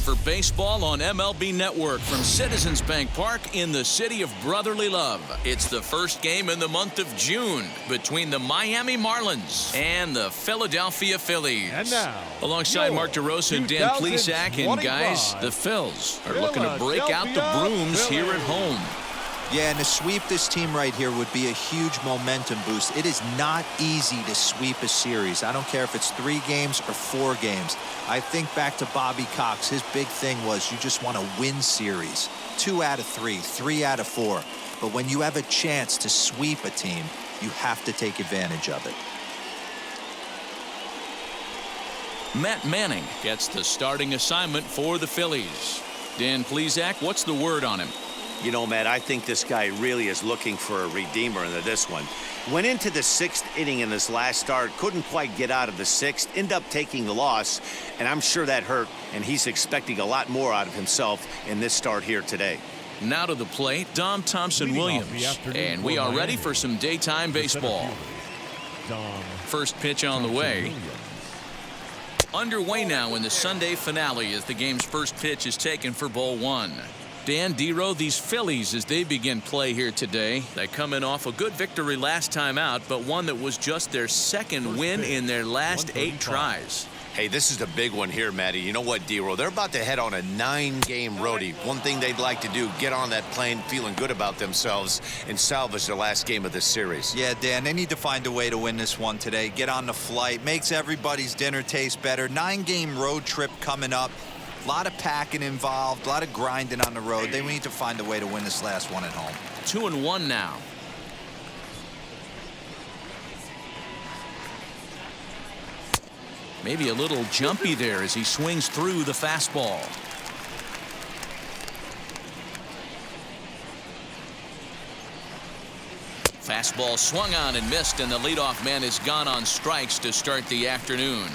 time for baseball on MLB Network from Citizens Bank Park in the city of brotherly love. It's the first game in the month of June between the Miami Marlins and the Philadelphia Phillies. And now, alongside Mark DeRosa and Dan Plesac, and guys, the Phils are looking to break out the brooms here at home. Yeah, and to sweep this team right here would be a huge momentum boost. It is not easy to sweep a series. I don't care if it's 3 games or 4 games. I think back to Bobby Cox. His big thing was you just want to win series. 2 out of 3, 3 out of 4. But when you have a chance to sweep a team, you have to take advantage of it. Matt Manning gets the starting assignment for the Phillies. Dan Plesac, what's the word on him? You know, Matt, I think this guy really is looking for a redeemer into this one. Went into the 6th inning in this last start, couldn't quite get out of the 6th, ended up taking the loss, and I'm sure that hurt, and he's expecting a lot more out of himself in this start here today. Now to the plate, Dom Thompson-Williams, and we are ready for some daytime baseball. First pitch on the way. Underway now in the Sunday finale as the game's first pitch is taken for ball 1. Dan, Dero, these Phillies, as they begin play here today, they come in off a good victory last time out, but one that was just their 2nd win in their last 8 tries. Hey, this is the big one here, Matty. You know what, Dero? They're about to head on a 9-game roadie. One thing they'd like to do, get on that plane feeling good about themselves and salvage their last game of this series. Yeah, Dan, they need to find a way to win this one today. Get on the flight. Makes everybody's dinner taste better. 9-game road trip coming up. A lot of packing involved, a lot of grinding on the road. They need to find a way to win this last one at home. 2-1 now. Maybe a little jumpy there as he swings through the fastball. Fastball swung on and missed, and the leadoff man is gone on strikes to start the afternoon.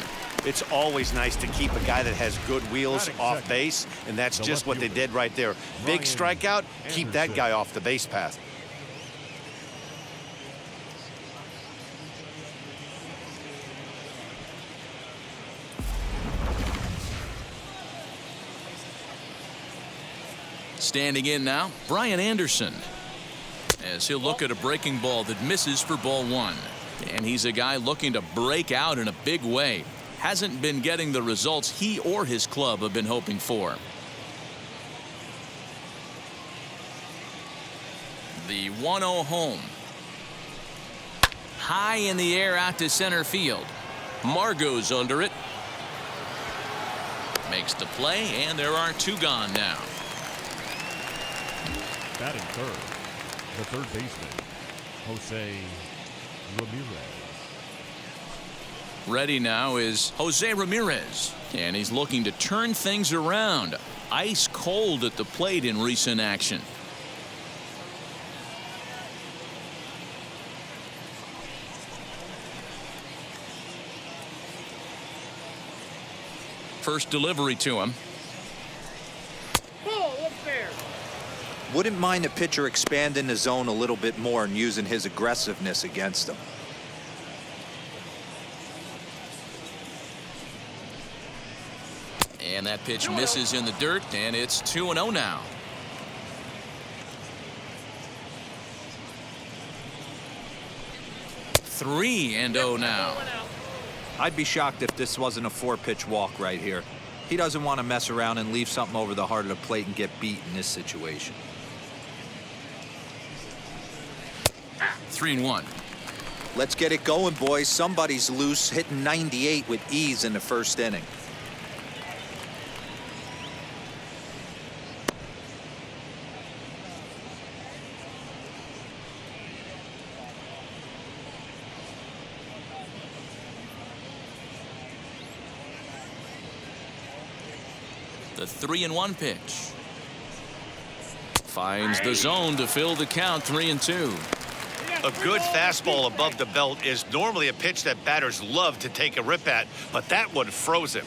It's always nice to keep a guy that has good wheels off base, and that's just what they did right there. Big strikeout, keep that guy off the base path. Standing in now, Brian Anderson, as he'll look at a breaking ball that misses for ball 1. And he's a guy looking to break out in a big way. Hasn't been getting the results he or his club have been hoping for. The 1-0 home. High in the air out to center field. Margot's under it. Makes the play, and there are 2 gone now. Batting third, the third baseman, Jose Ramirez. Ready now is Jose Ramirez, and he's looking to turn things around. Ice cold at the plate in recent action. First delivery to him. Wouldn't mind a pitcher expanding the zone a little bit more and using his aggressiveness against them. And that pitch misses in the dirt, and it's 2-0 now. Three and 0 now. I'd be shocked if this wasn't a 4-pitch walk right here. He doesn't want to mess around and leave something over the heart of the plate and get beat in this situation. 3-1. Let's get it going, boys. Somebody's loose, hitting 98 with ease in the first inning. The 3-1 pitch. Finds the zone to fill the count. 3-2. A good fastball above the belt is normally a pitch that batters love to take a rip at, but that one froze him.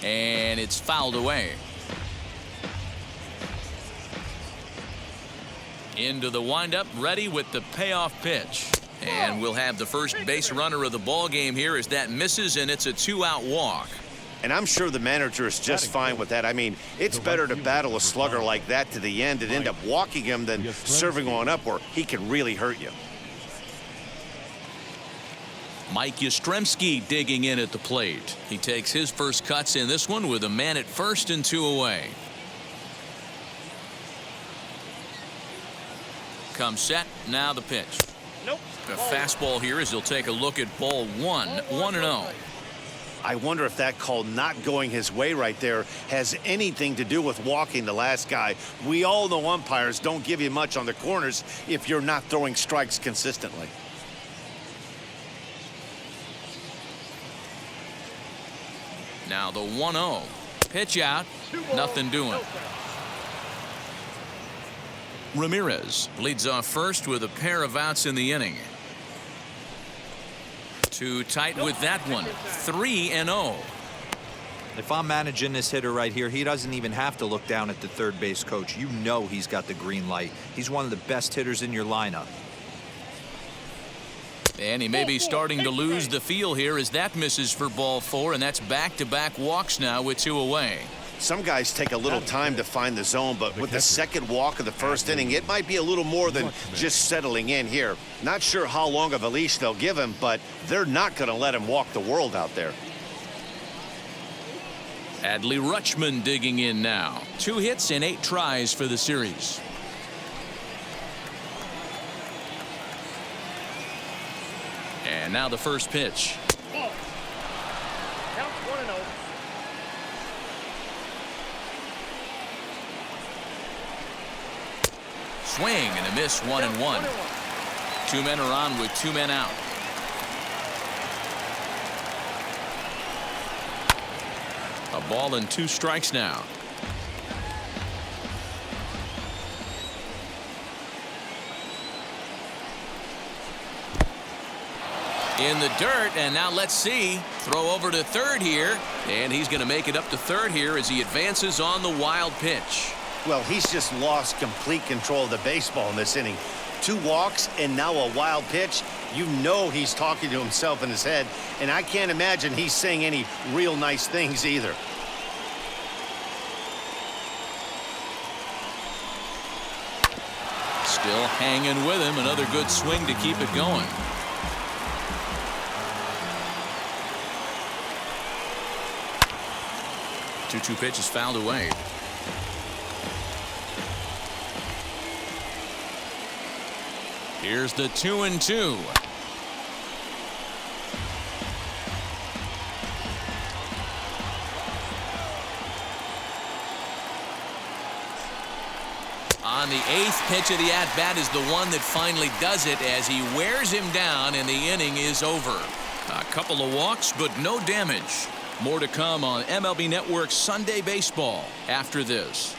And it's fouled away. Into the windup, ready with the payoff pitch. And we'll have the first base runner of the ball game here as that misses, and it's a 2-out walk. And I'm sure the manager is just fine with that. I mean, it's better to battle a slugger like that to the end and end up walking him than serving on up where he can really hurt you. Mike Yastrzemski digging in at the plate. He takes his first cuts in this one with a man at first and 2 away. Comes set. Now the pitch. Nope. The fastball here as he'll take a look at ball 1. 1-0. I wonder if that call not going his way right there has anything to do with walking the last guy. We all know umpires don't give you much on the corners if you're not throwing strikes consistently. Now the 1-0. Pitch out. Nothing doing. Ramirez leads off first with a pair of outs in the inning. Too tight with that one. 3-0. If I'm managing this hitter right here, he doesn't even have to look down at the third base coach. You know he's got the green light. He's one of the best hitters in your lineup. And he may be starting to lose the feel here as that misses for ball 4, and that's back-to-back walks now with 2 away. Some guys take a little time to find the zone, but with the second walk of the first inning, it might be a little more than just settling in here. Not sure how long of a leash they'll give him, but they're not going to let him walk the world out there. Adley Rutschman digging in now. 2 hits and 8 tries for the series. And now the first pitch. Count 1-0. Swing and a miss. 1-1. 2 men are on with 2 men out. A ball and 2 strikes now. In the dirt, and now let's see. Throw over to third here, and he's going to make it up to third here as he advances on the wild pitch. Well, he's just lost complete control of the baseball in this inning. 2 walks and now a wild pitch. You know he's talking to himself in his head, and I can't imagine he's saying any real nice things either. Still hanging with him. Another good swing to keep it going. Two pitch is fouled away. Here's the 2-2. On the 8th pitch of the at-bat is the one that finally does it as he wears him down and the inning is over. A couple of walks, but no damage. More to come on MLB Network's Sunday Baseball after this.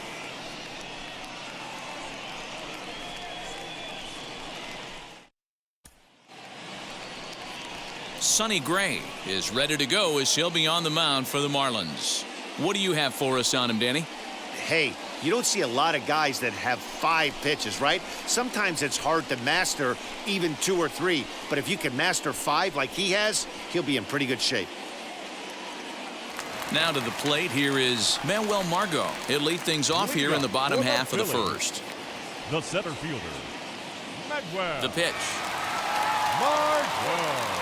Sonny Gray is ready to go as he'll be on the mound for the Marlins. What do you have for us on him, Danny? Hey, you don't see a lot of guys that have 5 pitches, right? Sometimes it's hard to master even 2 or 3, but if you can master 5 like he has, he'll be in pretty good shape. Now to the plate, here is Manuel Margot. He'll lead things off here in the bottom half of the first. The center fielder, Manuel. The pitch. Margot.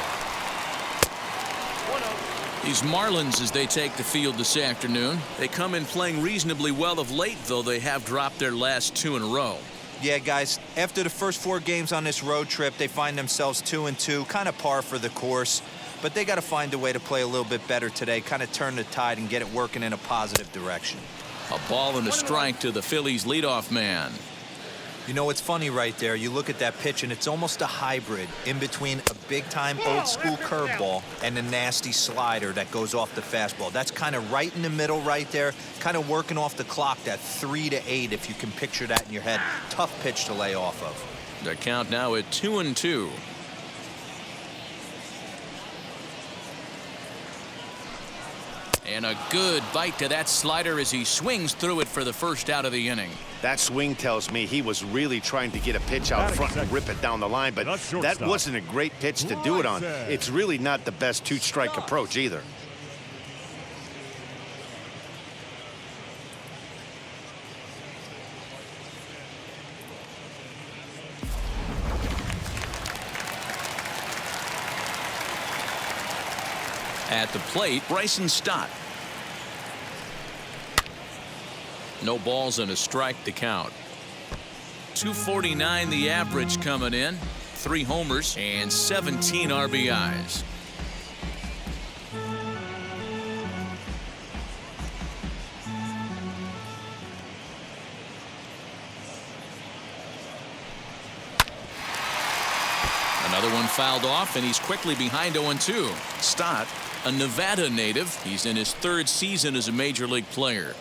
These Marlins, as they take the field this afternoon, they come in playing reasonably well of late, though they have dropped their last 2 in a row. Yeah, guys, after the first 4 games on this road trip, they find themselves 2-2, kind of par for the course. But they got to find a way to play a little bit better today, kind of turn the tide and get it working in a positive direction. A ball and a strike to the Phillies leadoff man. You know, it's funny right there. You look at that pitch, and it's almost a hybrid in between a big-time old-school curveball and a nasty slider that goes off the fastball. That's kind of right in the middle right there, kind of working off the clock, that 3 to 8, if you can picture that in your head. Tough pitch to lay off of. The count now at 2-2. And a good bite to that slider as he swings through it for the first out of the inning. That swing tells me he was really trying to get a pitch out front and rip it down the line, but that wasn't a great pitch to do it on. It's really not the best 2-strike approach either. At the plate, Bryson Stott. No balls and a strike to count. 249 the average coming in. 3 homers and 17 RBIs. Another one fouled off, and he's quickly behind 0-2. Stott, a Nevada native. He's in his 3rd season as a major league player.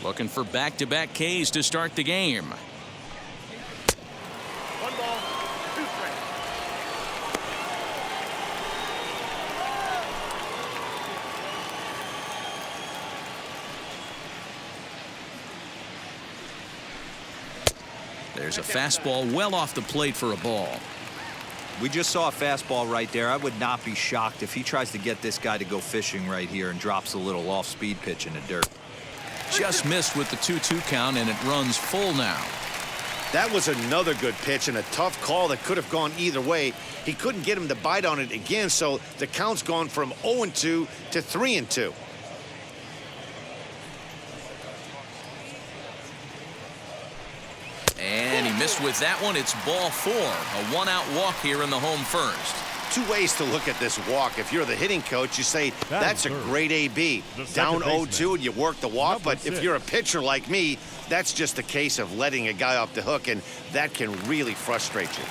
Looking for back-to-back Ks to start the game. 1 ball, 2 strikes. There's a fastball well off the plate for a ball. We just saw a fastball right there. I would not be shocked if he tries to get this guy to go fishing right here and drops a little off-speed pitch in the dirt. Just missed with the 2-2 count, and it runs full now. That was another good pitch and a tough call that could have gone either way. He couldn't get him to bite on it again, so the count's gone from 0-2 to 3-2. And he missed with that one. It's ball 4. A 1-out walk here in the home first. 2 ways to look at this walk. If you're the hitting coach, you say that's a great AB. Down 0-2 and you work the walk. But if you're a pitcher like me, that's just a case of letting a guy off the hook, and that can really frustrate you.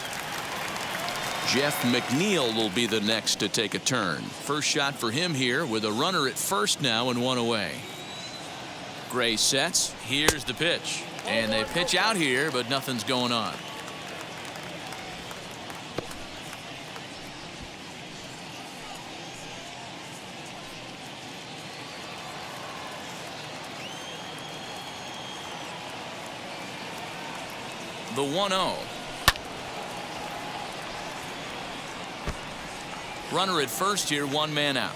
Jeff McNeil will be the next to take a turn. First shot for him here with a runner at first now and 1 away. Gray sets. Here's the pitch. And they pitch out here, but nothing's going on. The 1-0. Runner at first here, 1 man out.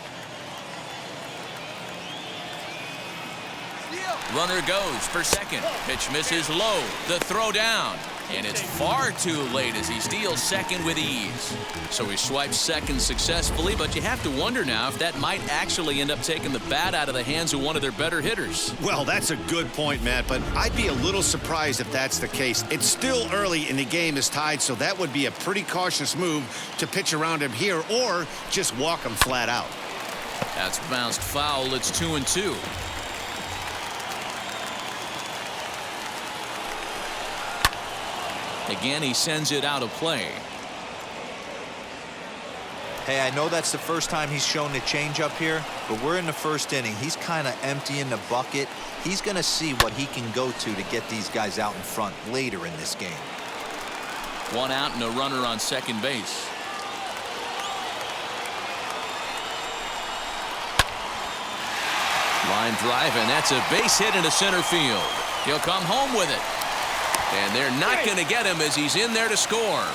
Runner goes for second. Pitch misses low. The throw down. And it's far too late as he steals second with ease. So he swipes second successfully, but you have to wonder now if that might actually end up taking the bat out of the hands of one of their better hitters. Well, that's a good point, Matt, but I'd be a little surprised if that's the case. It's still early and the game is tied, so that would be a pretty cautious move to pitch around him here or just walk him flat out. That's bounced foul. It's 2-2. Again, he sends it out of play. Hey, I know that's the first time he's shown the changeup here, but we're in the first inning. He's kind of emptying the bucket. He's going to see what he can go to get these guys out in front later in this game. 1 out and a runner on second base. Line drive, and that's a base hit into center field. He'll come home with it. And they're not going to get him as he's in there to score.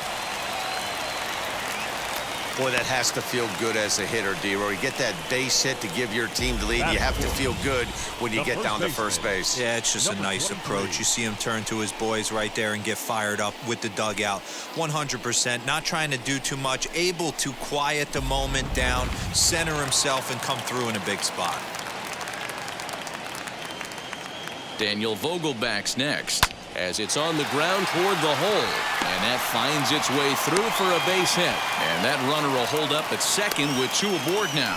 Boy, that has to feel good as a hitter, D-Roy. You get that base hit to give your team the lead. You have to feel good when you get down to first base. Yeah, it's just a nice approach. You see him turn to his boys right there and get fired up with the dugout. 100%. Not trying to do too much. Able to quiet the moment down, center himself, and come through in a big spot. Daniel Vogelback's next, as it's on the ground toward the hole, and that finds its way through for a base hit, and that runner will hold up at second with 2 aboard now.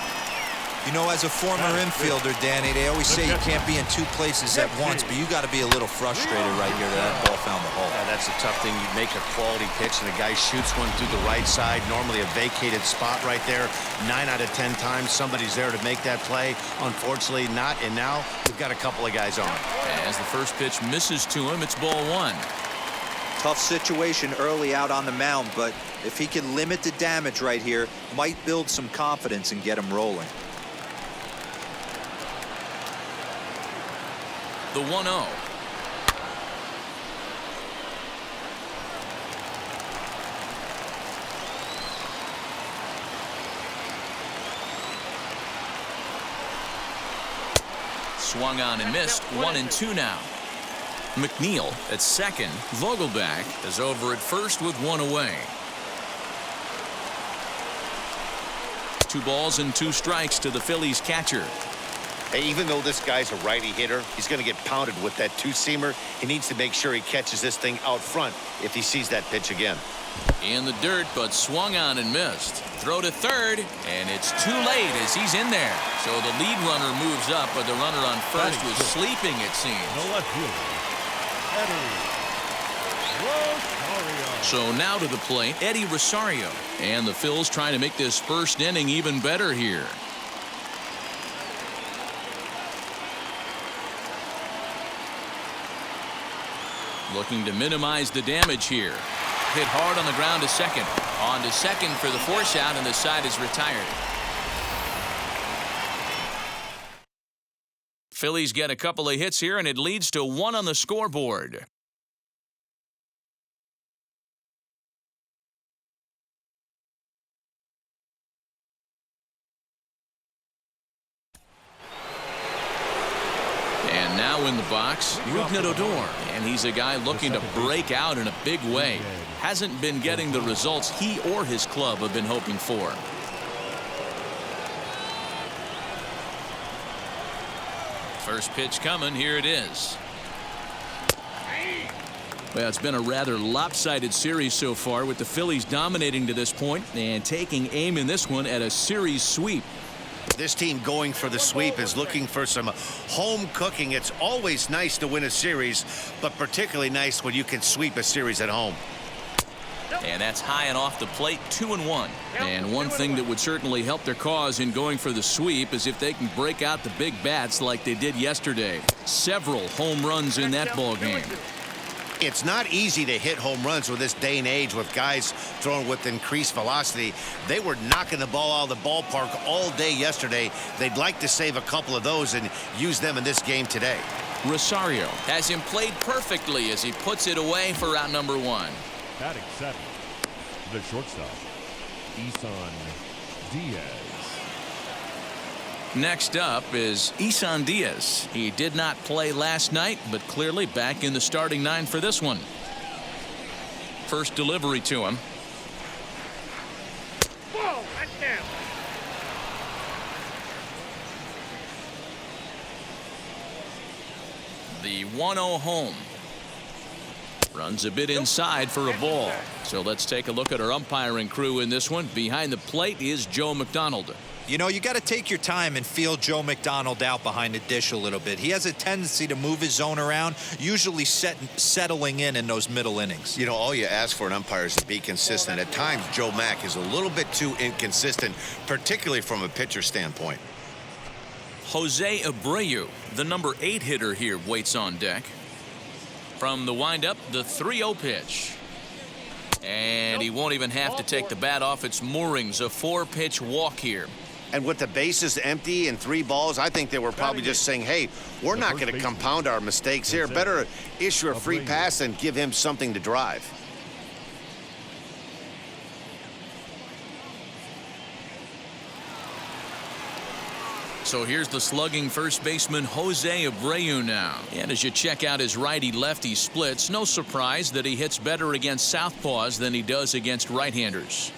You know, as a former infielder, Danny, they always say you can't be in 2 places at once, but you got to be a little frustrated right here that ball found the hole. Yeah, that's a tough thing. You make a quality pitch and the guy shoots one through the right side, normally a vacated spot right there. 9 out of 10 times somebody's there to make that play. Unfortunately not, and now we've got a couple of guys on. As the first pitch misses to him, it's ball 1. Tough situation early out on the mound, but if he can limit the damage right here, might build some confidence and get him rolling. The 1-0. Swung on and missed. 1-2 now. McNeil at second. Vogelback is over at first with 1 away. 2 balls and 2 strikes to the Phillies catcher. Hey, even though this guy's a righty hitter, he's going to get pounded with that 2-seamer. He needs to make sure he catches this thing out front if he sees that pitch again. In the dirt, but swung on and missed. Throw to third, and it's too late as he's in there. So the lead runner moves up, but the runner on first was sleeping, it seems. The left fielder, Eddie Rosario. So now to the plate, Eddie Rosario. And the Phils trying to make this first inning even better here. Looking to minimize the damage here. Hit hard on the ground to second. On to second for the force out, and the side is retired. Phillies get a couple of hits here, and it leads to 1 on the scoreboard. And now in the box, Rougned Odor, and he's a guy looking to break out in a big way. Hasn't been getting the results he or his club have been hoping for. First pitch coming, here it is. Well, it's been a rather lopsided series so far, with the Phillies dominating to this point and taking aim in this one at a series sweep. This team going for the sweep is looking for some home cooking. It's always nice to win a series, but particularly nice when you can sweep a series at home. And that's high and off the plate, 2-1. And one thing that would certainly help their cause in going for the sweep is if they can break out the big bats like they did yesterday. Several home runs in that ball game. It's not easy to hit home runs with this day and age with guys throwing with increased velocity. They were knocking the ball out of the ballpark all day yesterday. They'd like to save a couple of those and use them in this game today. Rosario has him played perfectly as he puts it away for out number 1. Batting 7, the shortstop, Isan Diaz. Next up is Isan Diaz. He did not play last night, but clearly back in the starting 9 for this one. First delivery to him. Whoa, that's down. The 1-0 home. Runs a bit inside for a ball. So let's take a look at our umpiring crew in this one. Behind the plate is Joe McDonald. You know, you got to take your time and feel Joe McDonald out behind the dish a little bit. He has a tendency to move his zone around, usually settling in those middle innings. You know, all you ask for an umpire is to be consistent. At times, Joe Mack is a little bit too inconsistent, particularly from a pitcher standpoint. Jose Abreu, the number 8 hitter here, waits on deck. From the windup, the 3-0 pitch. And he won't even have to take the bat off its moorings. A 4-pitch walk here. And with the bases empty and 3 balls, I think they were probably just saying, hey, we're not going to compound our mistakes here. Better issue a free pass and give him something to drive. So here's the slugging first baseman Jose Abreu now. And as you check out his righty-lefty splits, no surprise that he hits better against southpaws than he does against right-handers.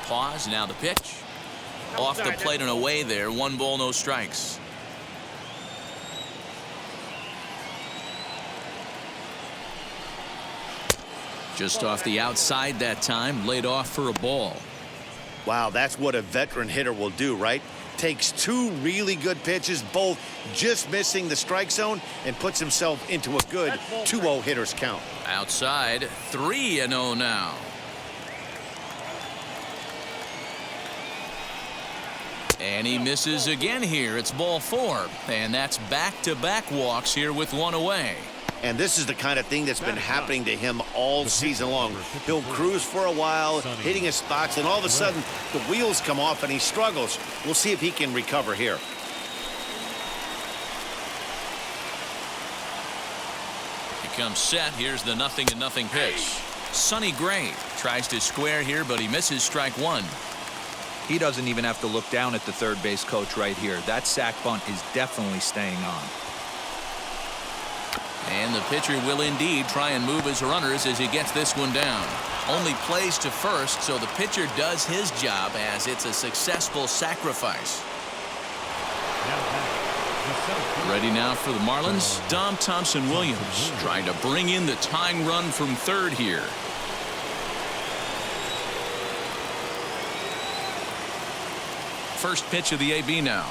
Pause, now the pitch. Off the plate and away there. 1 ball, no strikes. Just off the outside that time, laid off for a ball. Wow, that's what a veteran hitter will do, right? Takes 2 really good pitches, both just missing the strike zone, and puts himself into a good 2-0 hitter's count. Outside, 3-0 now. And he misses again here. It's ball 4. And that's back-to-back walks here with 1 away. And this is the kind of thing that's been happening to him all season long. He'll cruise for a while, hitting his spots, and all of a sudden the wheels come off and he struggles. We'll see if he can recover here. He comes set. Here's the 0-0 pitch. Sonny Gray tries to square here, but he misses strike 1. He doesn't even have to look down at the third base coach right here. That sac bunt is definitely staying on. And the pitcher will indeed try and move his runners as he gets this one down. Only plays to first, so the pitcher does his job as it's a successful sacrifice. Ready now for the Marlins, Dom Thompson-Williams trying to bring in the tying run from third here. First pitch of the AB now.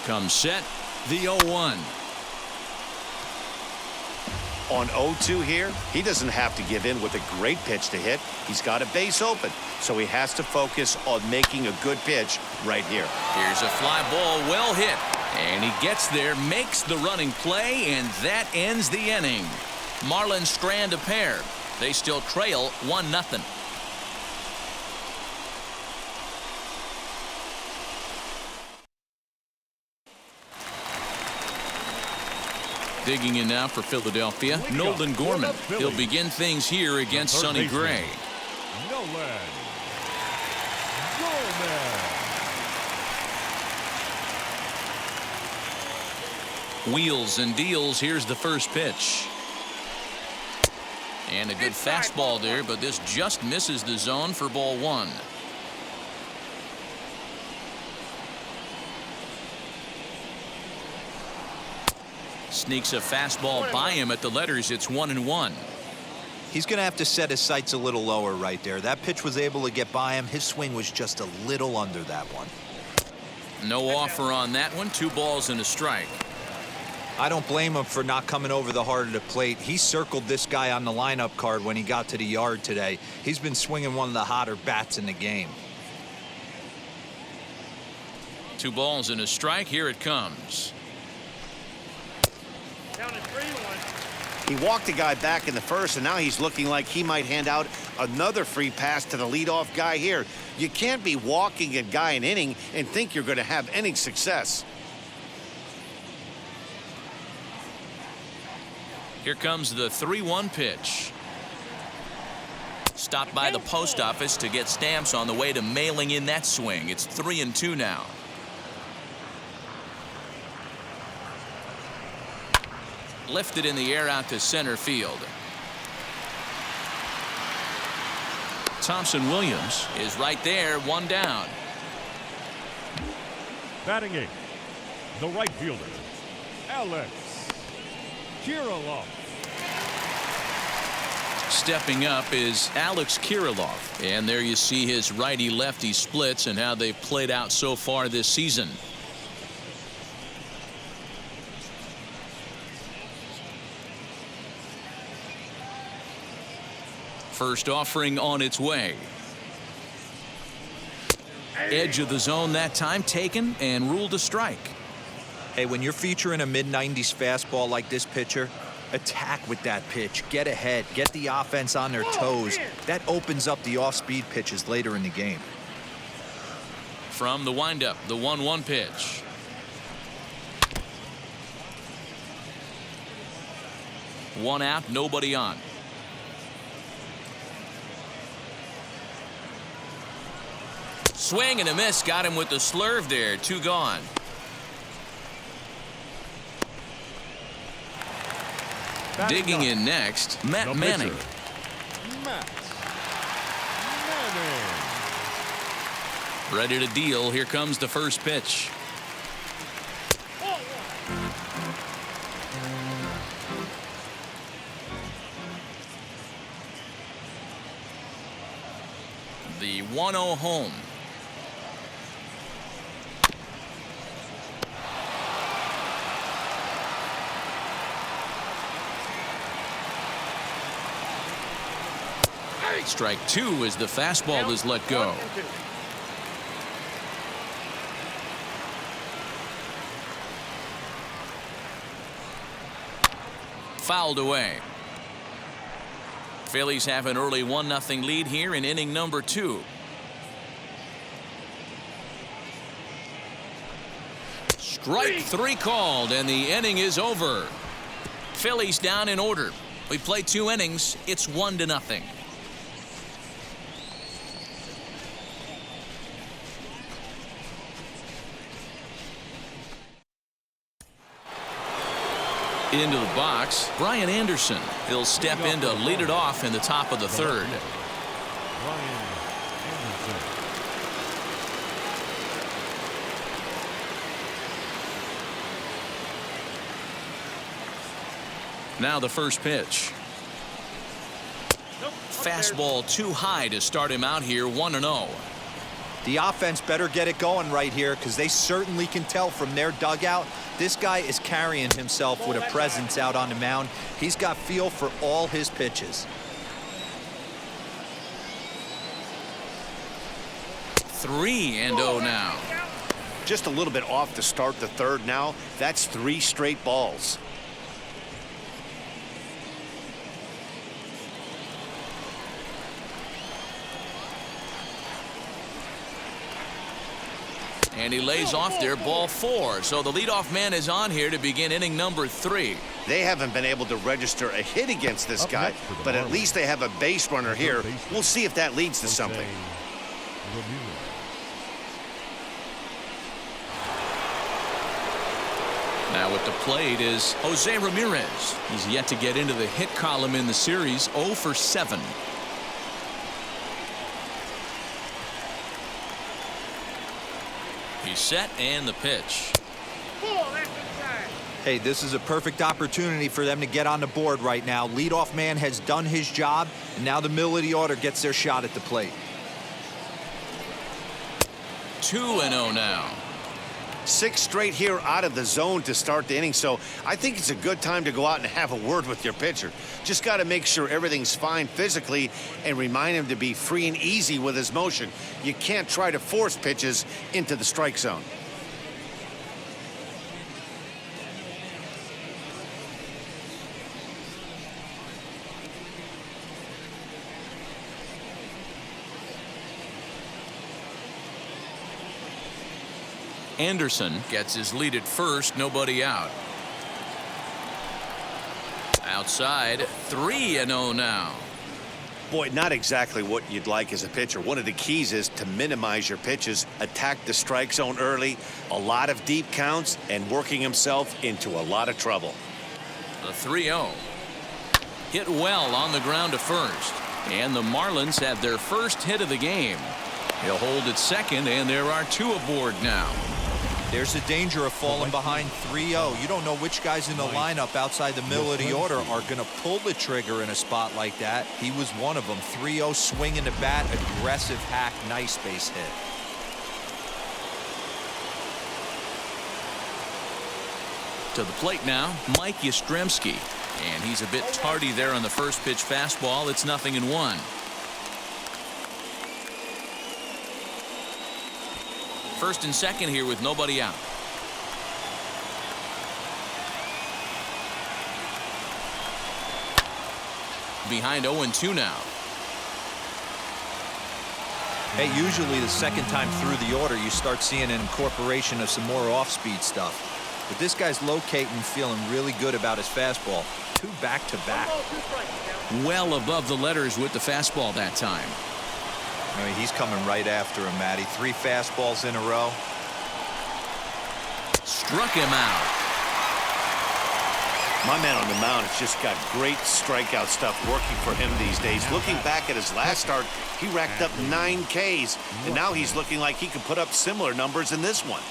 Comes set, the 0-1. On 0-2 here, he doesn't have to give in with a great pitch to hit. He's got a base open, so he has to focus on making a good pitch right here. Here's a fly ball, well hit. And he gets there, makes the running play, and that ends the inning. Marlins strand a pair. They still trail 1-0. Digging in now for Philadelphia, Nolan Gorman. He'll begin things here against Sonny Gray. Nolan Gorman. Wheels and deals. Here's the first pitch. And a good fastball there, but this just misses the zone for ball one. Sneaks a fastball by him at the letters. It's 1-1. He's going to have to set his sights a little lower right there. That pitch was able to get by him. His swing was just a little under that one. No offer on that one. 2 balls and a strike. I don't blame him for not coming over the heart of the plate. He circled this guy on the lineup card when he got to the yard today. He's been swinging one of the hotter bats in the game. 2 balls and a strike. Here it comes. Down to 3-1. He walked a guy back in the first, and now he's looking like he might hand out another free pass to the leadoff guy here. You can't be walking a guy an inning and think you're going to have any success. Here comes the 3-1 pitch. Stopped by the post office to get stamps on the way to mailing in that swing. It's 3-2 now. Lifted in the air out to center field. Thompson-Williams is right there, 1 down. Batting 8th, the right fielder, Alex Kirilloff. Stepping up is Alex Kirilloff. And there you see his righty-lefty splits and how they've played out so far this season. First offering on its way. Edge of the zone that time taken and ruled a strike. Hey, when you're featuring a mid-90s fastball like this pitcher, attack with that pitch. Get ahead. Get the offense on their toes. That opens up the off-speed pitches later in the game. From the windup, the 1-1 pitch. One out, nobody on. Swing and a miss. Got him with the slurve there. 2 gone. Digging in next, Matt Manning. Matt Manning. Ready to deal. Here comes the first pitch. The 1-0 home. Strike 2 as the fastball is let go. Fouled away. Phillies have an early 1-0 lead here in inning number 2. Strike 3 called, and the inning is over. Phillies down in order. We play 2 innings. It's 1-0. Into the box, Brian Anderson. He'll step in to lead it off in the top of the third. Brian Anderson. Now the first pitch. Fastball too high to start him out here 1-0. The offense better get it going right here because they certainly can tell from their dugout this guy is carrying himself with a presence out on the mound. He's got feel for all his pitches. 3-0 now. Just a little bit off to start the third now. That's 3 straight balls. And he lays off there, ball 4. So the leadoff man is on here to begin inning number 3. They haven't been able to register a hit against this guy, but at least they have a base runner here. We'll see if that leads to something. Now at the plate is Jose Ramirez. He's yet to get into the hit column in the series, 0 for 7. He's set and the pitch. Hey, this is a perfect opportunity for them to get on the board right now. Leadoff man has done his job, and now the middle of the order gets their shot at the plate. 2-0 now. 6 straight here out of the zone to start the inning, so I think it's a good time to go out and have a word with your pitcher. Just got to make sure everything's fine physically and remind him to be free and easy with his motion. You can't try to force pitches into the strike zone. Anderson gets his lead at first, nobody out. Outside, 3-0 now. Boy, not exactly what you'd like as a pitcher. One of the keys is to minimize your pitches, attack the strike zone early, a lot of deep counts, and working himself into a lot of trouble. The 3-0. Hit well on the ground to first. And the Marlins have their first hit of the game. He'll hold at second, and there are 2 aboard now. There's a danger of falling behind 3-0. You don't know which guys in the lineup outside the middle of the order are going to pull the trigger in a spot like that. He was one of them. 3-0, swinging the bat, aggressive hack, nice base hit. To the plate now, Mike Yastrzemski. And he's a bit tardy there on the first pitch fastball. It's 0-1. First and second here with nobody out. Behind 0-2 now. Hey, usually the second time through the order you start seeing an incorporation of some more off-speed stuff. But this guy's locating, feeling really good about his fastball. 2 back-to-back. Well above the letters with the fastball that time. I mean, he's coming right after him, Matty. 3 fastballs in a row. Struck him out. My man on the mound has just got great strikeout stuff working for him these days. Looking back at his last start, he racked up 9 Ks, and now he's looking like he could put up similar numbers in this one.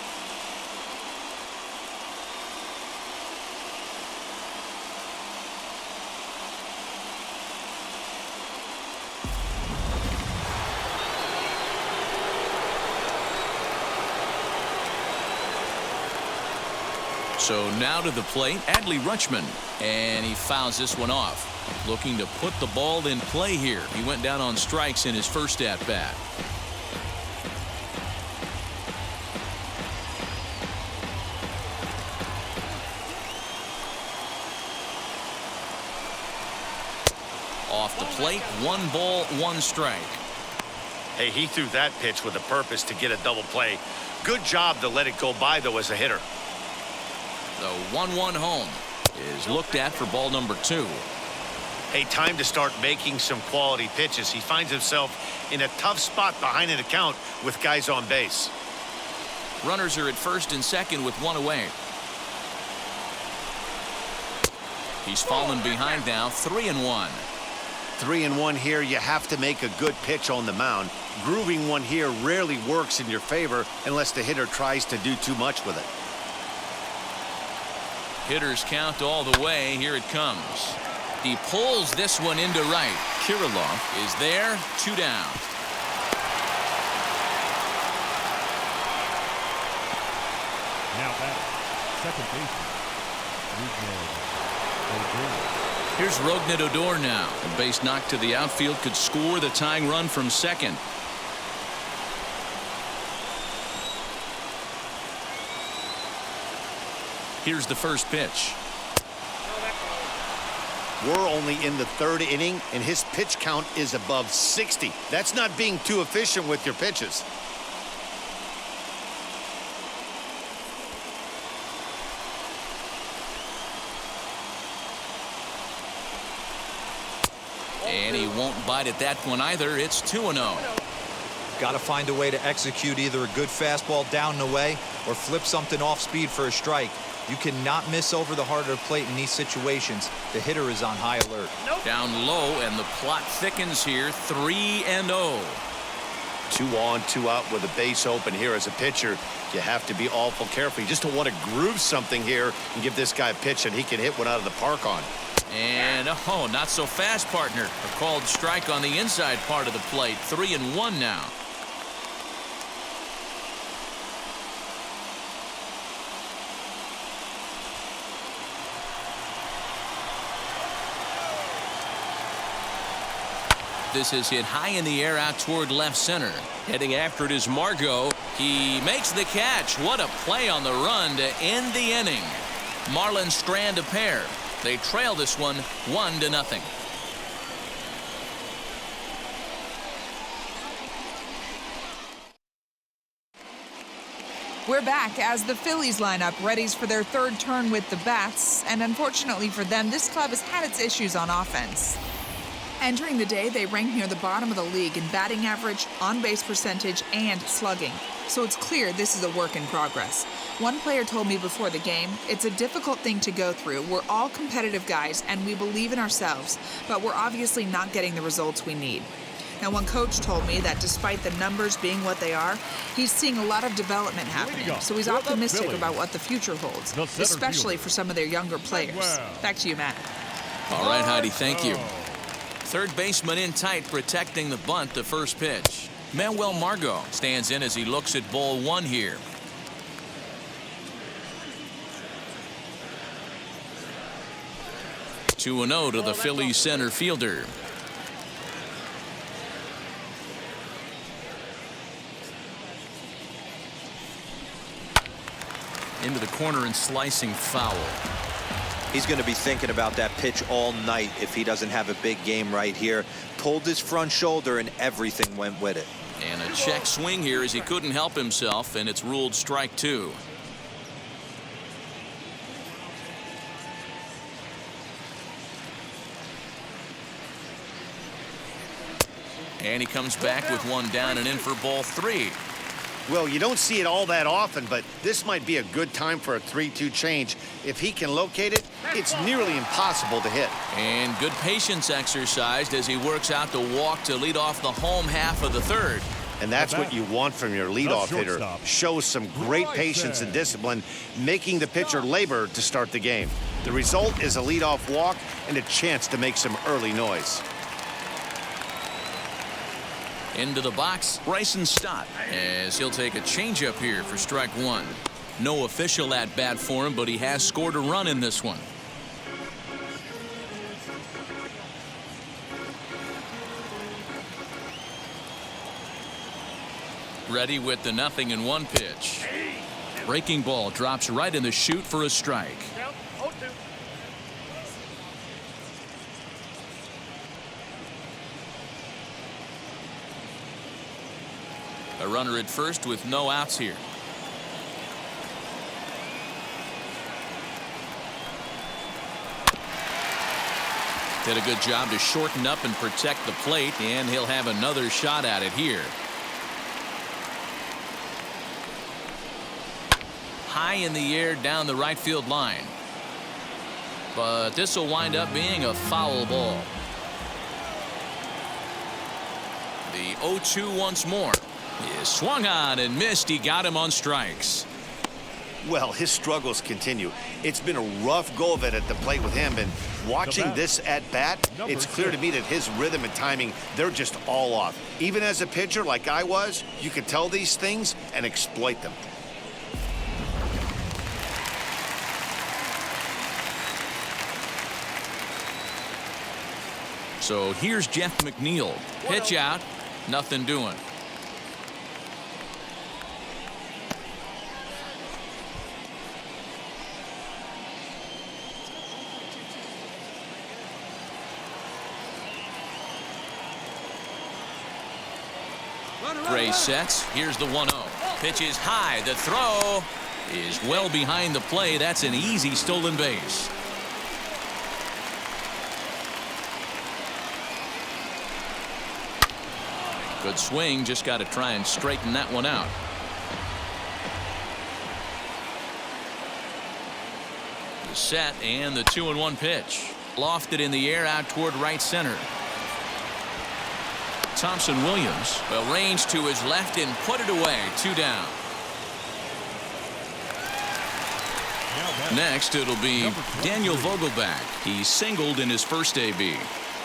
So now to the plate, Adley Rutschman, and he fouls this one off. Looking to put the ball in play here. He went down on strikes in his first at-bat. Off the plate, 1 ball, 1 strike. Hey, he threw that pitch with a purpose to get a double play. Good job to let it go by, though, as a hitter. The 1-1 home is looked at for ball number 2. Hey, time to start making some quality pitches. He finds himself in a tough spot behind an account with guys on base. Runners are at first and second with 1 away. He's fallen behind now, 3-1. 3-1 here. You have to make a good pitch on the mound. Grooving one here rarely works in your favor unless the hitter tries to do too much with it. Hitters count all the way. Here it comes. He pulls this one into right. Kirilloff is there. 2 down. Now back, second baseman. Here's Rougned Odor now. A base knock to the outfield could score the tying run from second. Here's the first pitch. We're only in the 3rd inning, and his pitch count is above 60. That's not being too efficient with your pitches. And he won't bite at that one either. It's 2-0. Got to find a way to execute either a good fastball down and away or flip something off speed for a strike. You cannot miss over the heart of the plate in these situations. The hitter is on high alert. Down low, and the plot thickens here. 3-0. 2 on, 2 out with a base open here. As a pitcher, you have to be awful careful. You just don't want to groove something here and give this guy a pitch that he can hit one out of the park on. And oh, not so fast, partner. A called strike on the inside part of the plate. 3-1 now. This is hit high in the air out toward left center. Heading after it is Margot. He makes the catch. What a play on the run to end the inning. Marlins strand a pair. They trail this one 1-0. We're back as the Phillies line up readies for their 3rd turn with the bats, and unfortunately for them, this club has had its issues on offense. Entering the day, they rank near the bottom of the league in batting average, on-base percentage, and slugging. So it's clear this is a work in progress. One player told me before the game, it's a difficult thing to go through. We're all competitive guys, and we believe in ourselves, but we're obviously not getting the results we need. Now, one coach told me that despite the numbers being what they are, he's seeing a lot of development happening, so he's optimistic about what the future holds, especially for some of their younger players. Back to you, Matt. All right, Heidi, thank you. Third baseman in tight, protecting the bunt, the first pitch. Manuel Margot stands in as he looks at ball 1 here. 2-0 to the Phillies center fielder. Into the corner and slicing foul. He's going to be thinking about that pitch all night if he doesn't have a big game right here. Pulled his front shoulder and everything went with it. And a check swing here as he couldn't help himself, and it's ruled strike 2. And he comes back with one down and in for ball 3. Well, you don't see it all that often, but this might be a good time for a 3-2 change. If he can locate it, it's nearly impossible to hit. And good patience exercised as he works out the walk to lead off the home half of the 3rd. And that's what you want from your leadoff hitter. Shows some great patience and discipline, making the pitcher labor to start the game. The result is a leadoff walk and a chance to make some early noise. Into the box, Bryson Stott, as he'll take a changeup here for strike 1. No official at bat for him, but he has scored a run in this one. Ready with the 0-1 pitch. Breaking ball drops right in the chute for a strike. A runner at first with no outs here. Did a good job to shorten up and protect the plate, and he'll have another shot at it here. High in the air down the right field line. but this will wind up being a foul ball. The 0-2 once more. He is swung on and missed. He got him on strikes. Well, his struggles continue. It's been a rough go of it at the plate with him, and watching this at bat, it's clear to me that his rhythm and timing, they're just all off. Even as a pitcher like I was, you can tell these things and exploit them. So here's Jeff McNeil. Pitch out. Nothing doing. Gray sets. Here's the 1-0. Pitch is high. The throw is well behind the play. That's an easy stolen base. Good swing. Just got to try and straighten that one out. The set and the 2-1 pitch. Lofted in the air out toward right center. Thompson Williams will range to his left and put it away. 2 down. Next it'll be Daniel Vogelback. He singled in his first AB.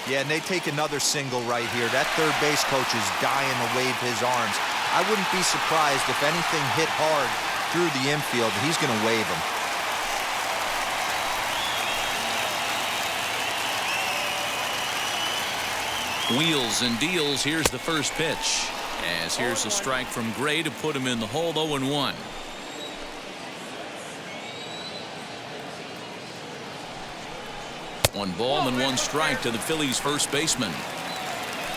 Yeah, and they take another single right here. That third base coach is dying to wave his arms. I wouldn't be surprised if anything hit hard through the infield. He's going to wave them. Wheels and deals. Here's the first pitch. As here's a strike from Gray to put him in the hole. 0-1. One ball and 1 strike to the Phillies first baseman.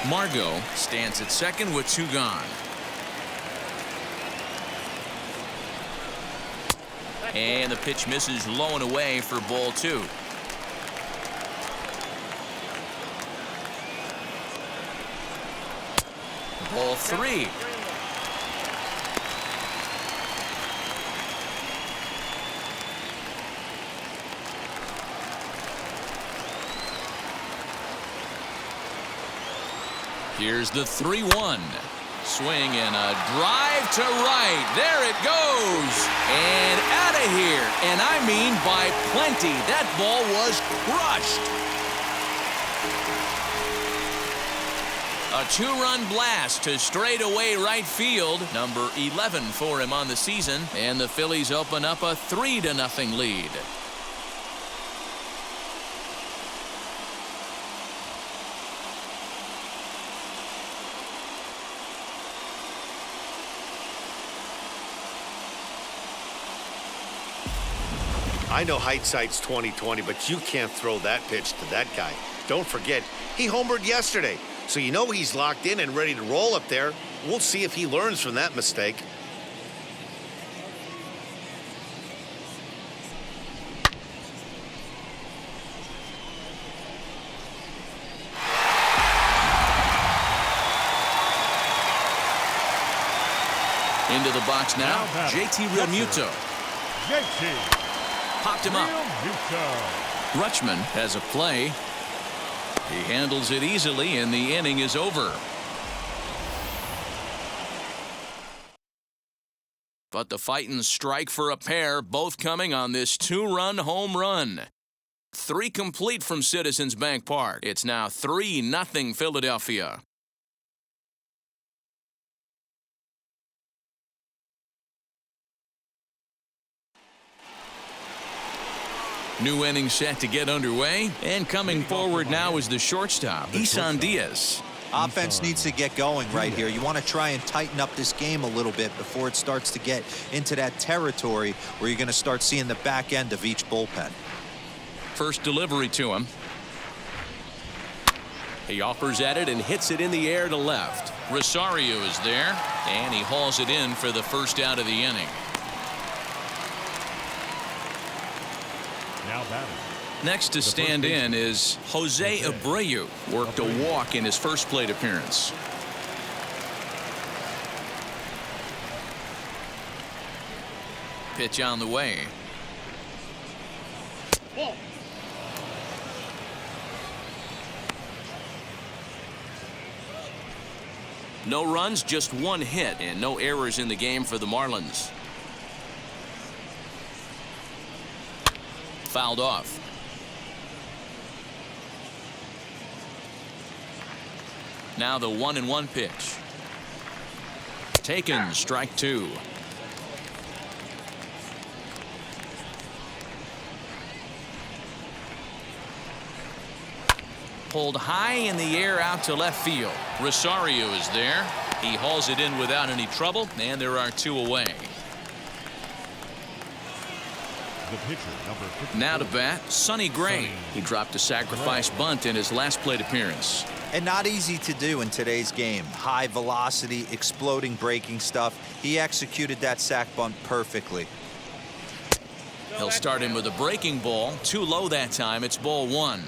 Margot stands at second with 2 gone. And the pitch misses low and away for ball 2. Ball 3. Here's the 3-1. Swing and a drive to right. There it goes. And out of here. And I mean by plenty. That ball was crushed. A 2-run blast to straightaway right field. Number 11 for him on the season. And the Phillies open up a 3-0 lead. I know hindsight's 20/20, but you can't throw that pitch to that guy. Don't forget, he homered yesterday. So you know he's locked in and ready to roll up there. We'll see if he learns from that mistake. Into the box now, JT Realmuto. JT. Popped him up. Rutschman has a play. He handles it easily, and the inning is over. But the Fightins strike for a pair, both coming on this 2-run home run. 3 complete from Citizens Bank Park. It's now 3-0 Philadelphia. New inning set to get underway, and coming forward now is the shortstop, Isan Diaz. Offense needs to get going right here. You want to try and tighten up this game a little bit before it starts to get into that territory where you're going to start seeing the back end of each bullpen. First delivery to him. He offers at it and hits it in the air to left. Rosario is there, and he hauls it in for the first out of the inning. Now batting. Next to stand in is Jose Abreu. Worked a walk in his first plate appearance. Pitch on the way. No runs, just one hit, and no errors in the game for the Marlins. Fouled off. Now the 1-1 pitch. Taken, strike two. Pulled high in the air out to left field. Rosario is there. He hauls it in without any trouble, and there are two away. The pitcher, number 54. Now to bat, Sonny Gray. He dropped a sacrifice bunt in his last plate appearance. And not easy to do in today's game. High velocity, exploding breaking stuff. He executed that sac bunt perfectly. He'll start him with a breaking ball. Too low that time. It's ball one.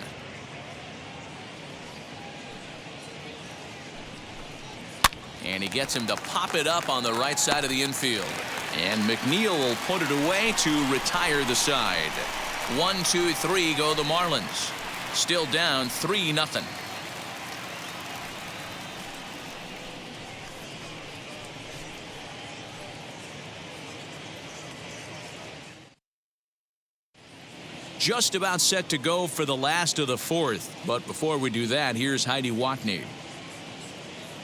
And he gets him to pop it up on the right side of the infield. And McNeil will put it away to retire the side. 1, 2, 3 go the Marlins. Still down 3-0. Just about set to go for the last of the fourth. But before we do that, here's Heidi Watney.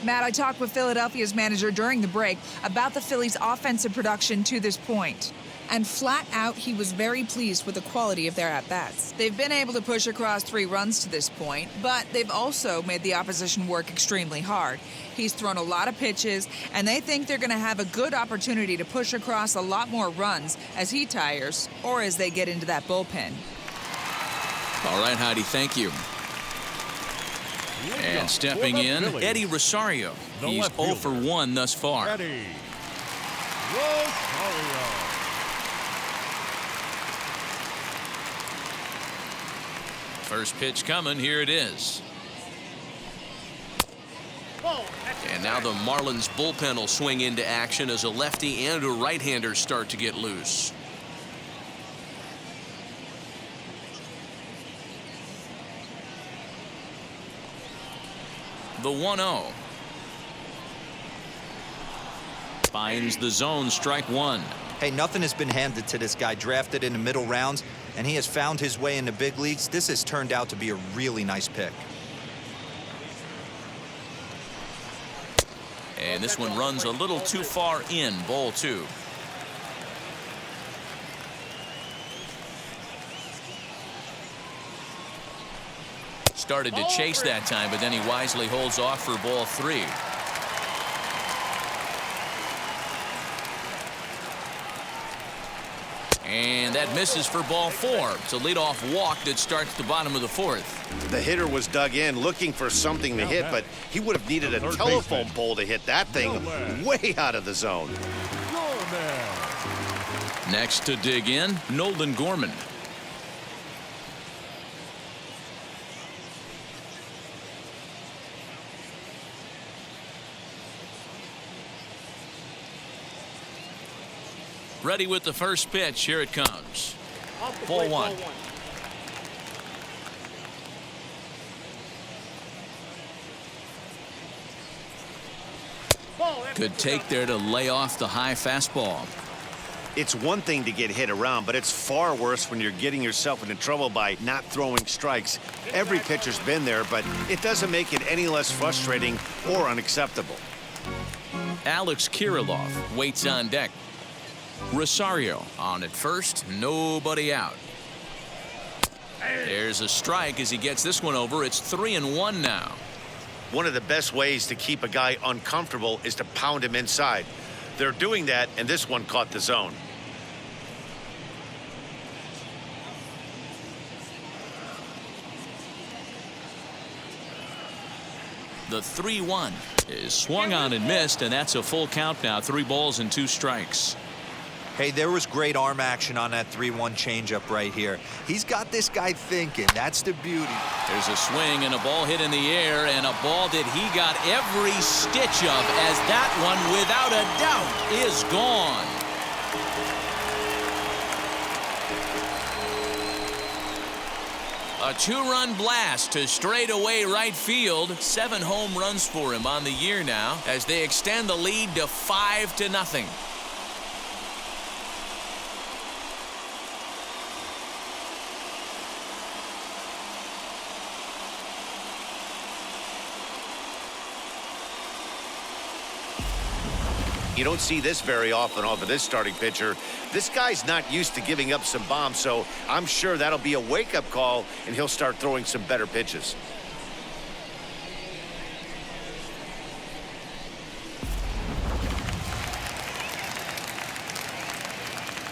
Matt, I talked with Philadelphia's manager during the break about the Phillies' offensive production to this point. And flat out, he was very pleased with the quality of their at-bats. They've been able to push across 3 runs to this point, but they've also made the opposition work extremely hard. He's thrown a lot of pitches, and they think they're going to have a good opportunity to push across a lot more runs as he tires or as they get into that bullpen. All right, Heidi, thank you. And stepping in, Eddie Rosario. He's 0 for 1 thus far. Eddie Rosario. First pitch coming. Here it is. And now the Marlins bullpen will swing into action as a lefty and a right-hander start to get loose. The 1-0. Finds the zone, strike one. Hey, nothing has been handed to this guy. Drafted in the middle rounds, and he has found his way in the big leagues. This has turned out to be a really nice pick. And this one runs a little too far in, ball two. Started to chase that time, but then he wisely holds off for ball three. And that misses for ball four. It's a leadoff walk that starts the bottom of the fourth. The hitter was dug in looking for something to hit, but he would have needed a telephone pole to hit that thing way out of the zone. Next to dig in, Nolan Gorman. Ready with the first pitch. Here it comes. Ball one. Good take there to lay off the high fastball. It's one thing to get hit around, but it's far worse when you're getting yourself into trouble by not throwing strikes. Every pitcher's been there, but it doesn't make it any less frustrating or unacceptable. Alex Kirilloff waits on deck. Rosario on at first, nobody out. There's a strike as he gets this one over. It's 3-1 now. One of the best ways to keep a guy uncomfortable is to pound him inside. They're doing that, and this one caught the zone. The 3-1 is swung on and missed, and that's a full count now. 3 balls and 2 strikes. Hey, there was great arm action on that 3-1 changeup right here. He's got this guy thinking. That's the beauty. There's a swing and a ball hit in the air, and a ball that he got every stitch of, as that one, without a doubt, is gone. A two-run blast to straightaway right field. 7 home runs for him on the year now as they extend the lead to 5-0. You don't see this very often off of this starting pitcher. This guy's not used to giving up some bombs, so I'm sure that'll be a wake-up call, and he'll start throwing some better pitches.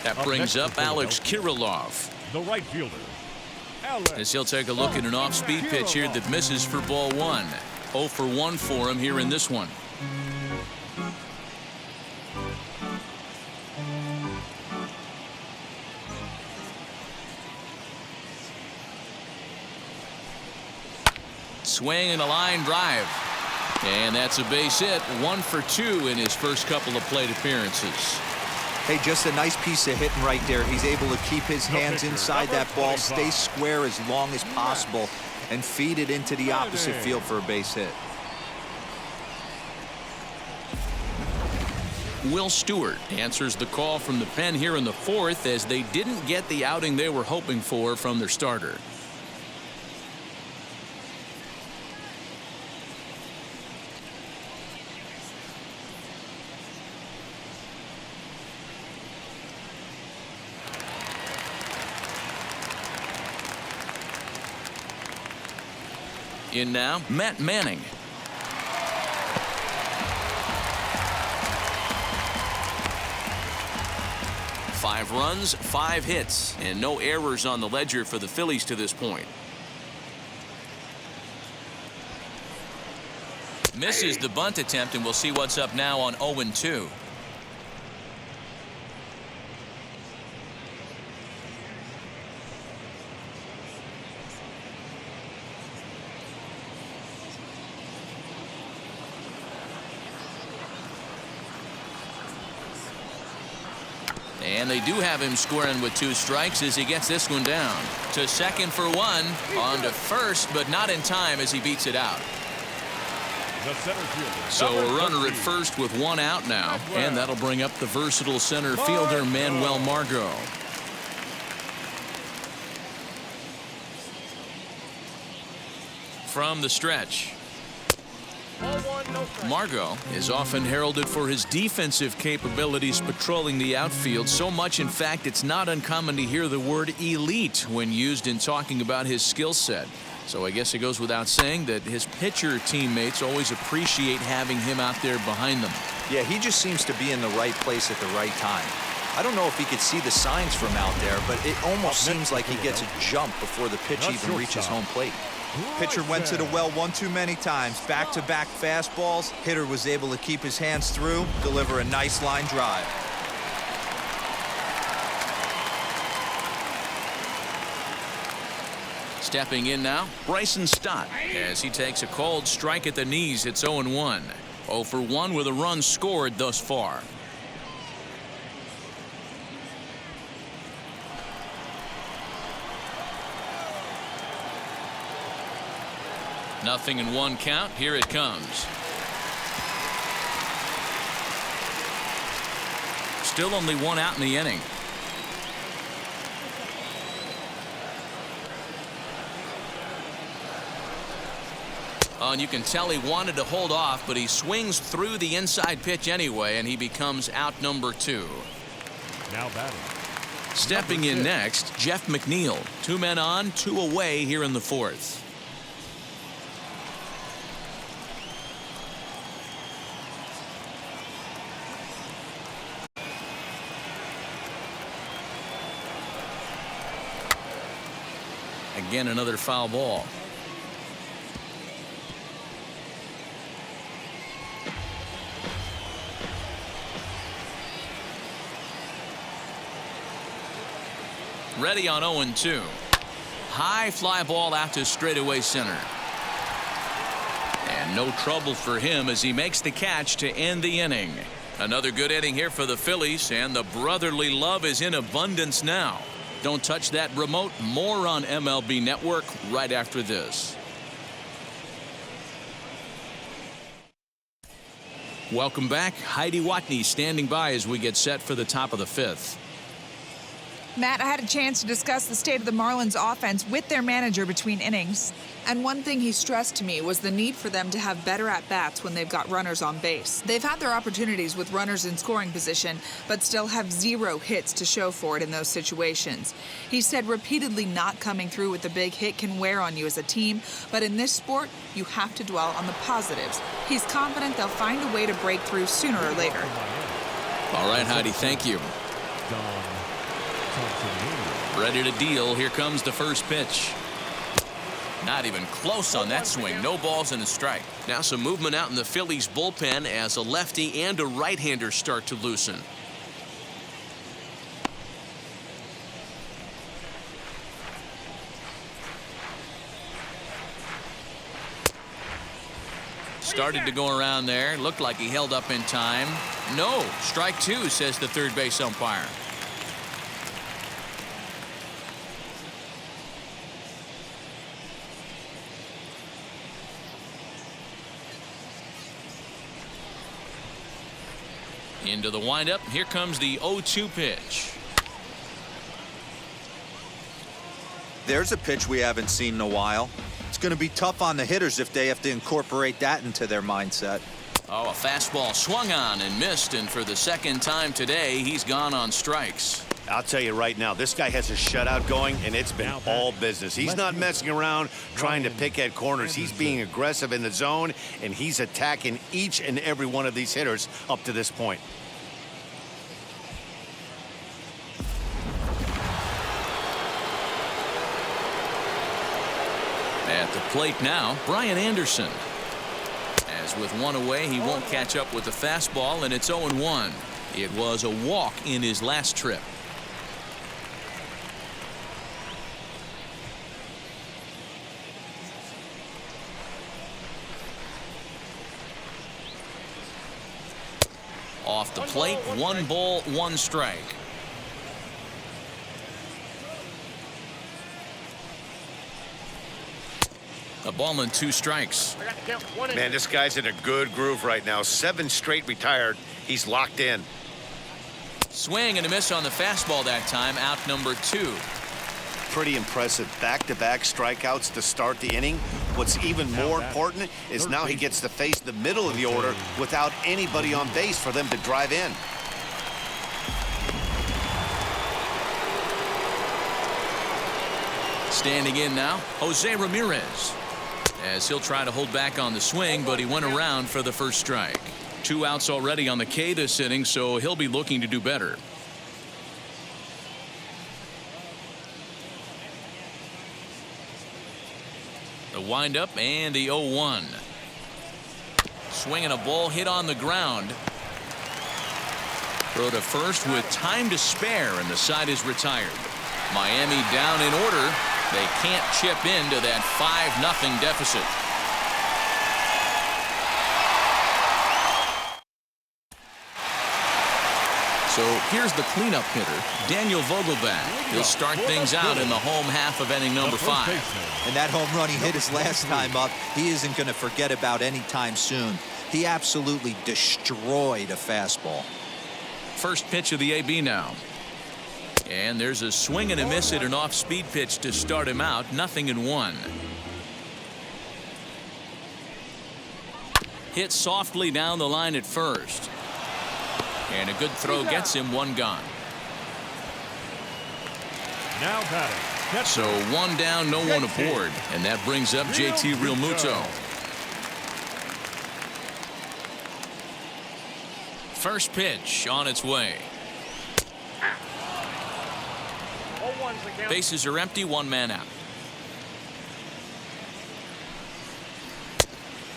That brings up Alex Kirilloff. The right fielder, As he'll take a look at an off-speed pitch here that misses for ball 1. 0 for 1 for him here in this one. Swing and a line drive. And that's a base hit. 1 for 2 in his first couple of plate appearances. Hey, just a nice piece of hitting right there. He's able to keep his hands inside that ball, stay square as long as possible, and feed it into the opposite field for a base hit. Will Stewart answers the call from the pen here in the 4th as they didn't get the outing they were hoping for from their starter. In now, Matt Manning. Five runs, 5 hits, and no errors on the ledger for the Phillies to this point. Misses the bunt attempt, and we'll see what's up now on 0-2. And they do have him scoring with 2 strikes as he gets this one down. To second for 1. On to first, but not in time as he beats it out. the center fielder. So a runner at first with 1 out now. And that'll bring up the versatile center fielder, Manuel Margot. From the stretch. Margot is often heralded for his defensive capabilities patrolling the outfield. So much, in fact, it's not uncommon to hear the word elite when used in talking about his skill set. So I guess it goes without saying that his pitcher teammates always appreciate having him out there behind them. Yeah, he just seems to be in the right place at the right time. I don't know if he could see the signs from out there, but it almost seems like he gets a jump before the pitch even reaches home plate. Pitcher went to the well one too many times. Back-to-back fastballs. Hitter was able to keep his hands through, deliver a nice line drive. Stepping in now, Bryson Stott, as he takes a cold strike at the knees. It's 0-1. 0 for 1 with a run scored thus far. Nothing in 1 count. Here it comes. Still only 1 out in the inning. Oh, and you can tell he wanted to hold off, but he swings through the inside pitch anyway, and he becomes out number 2. Now batting. Stepping in next, Jeff McNeil. 2 men on, 2 away here in the 4th. Again, another foul ball. Ready on 0-2. High fly ball out to straightaway center. And no trouble for him as he makes the catch to end the inning. Another good inning here for the Phillies, and the brotherly love is in abundance now. Don't touch that remote. More on MLB Network right after this. Welcome back. Heidi Watney standing by as we get set for the top of the fifth. Matt, I had a chance to discuss the state of the Marlins offense with their manager between innings. And one thing he stressed to me was the need for them to have better at-bats when they've got runners on base. They've had their opportunities with runners in scoring position, but still have 0 hits to show for it in those situations. He said repeatedly not coming through with a big hit can wear on you as a team, but in this sport, you have to dwell on the positives. He's confident they'll find a way to break through sooner or later. All right, Heidi, thank you. Ready to deal. Here comes the first pitch. Not even close on that swing. No balls and a strike. Now some movement out in the Phillies bullpen as a lefty and a right-hander start to loosen. Started to go around there. Looked like he held up in time. No. Strike 2, says the third base umpire. Into the windup. Here comes the 0-2 pitch. There's a pitch we haven't seen in a while. It's going to be tough on the hitters if they have to incorporate that into their mindset. Oh, a fastball swung on and missed, and for the second time today, he's gone on strikes. I'll tell you right now, this guy has a shutout going, and it's been all business. He's not messing around trying to pick at corners. He's being aggressive in the zone, and he's attacking each and every one of these hitters up to this point. At the plate now, Brian Anderson. As with one away, he won't catch up with the fastball, and it's 0-1. It was a walk in his last trip. Off the plate, 1 ball, 1 strike. A ball and 2 strikes. Man, this guy's in a good groove right now. 7 straight retired. He's locked in. Swing and a miss on the fastball that time. Out number 2. Pretty impressive. Back-to-back strikeouts to start the inning. What's even more important is now he gets to face the middle of the order without anybody on base for them to drive in. Standing in now, Jose Ramirez. As he'll try to hold back on the swing, but he went around for the first strike. 2 outs already on the K this inning, so he'll be looking to do better. The windup and the 0-1. Swinging a ball hit on the ground. Throw to first with time to spare, and the side is retired. Miami down in order. They can't chip into that 5-0 deficit. So here's the cleanup hitter, Daniel Vogelbach. He'll start things out in the home half of inning number 5. And that home run he hit his last time up, he isn't going to forget about anytime soon. He absolutely destroyed a fastball. First pitch of the AB now. And there's a swing and a miss at an off-speed pitch to start him out. 0-1. Hit softly down the line at first. And a good throw gets him 1 gone. Now batting. So 1 down, no one aboard. And that brings up JT Realmuto. First pitch on its way. Bases are empty, 1 man out.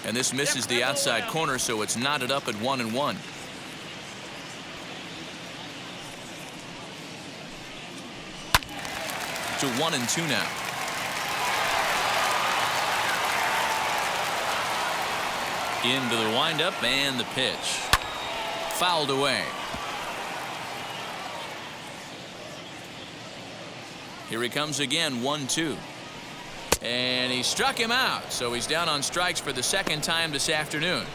And this misses the outside corner, so it's knotted up at 1-1. To 1-2 now. Into the windup and the pitch. Fouled away. Here he comes again, 1-2. And he struck him out, so he's down on strikes for the second time this afternoon.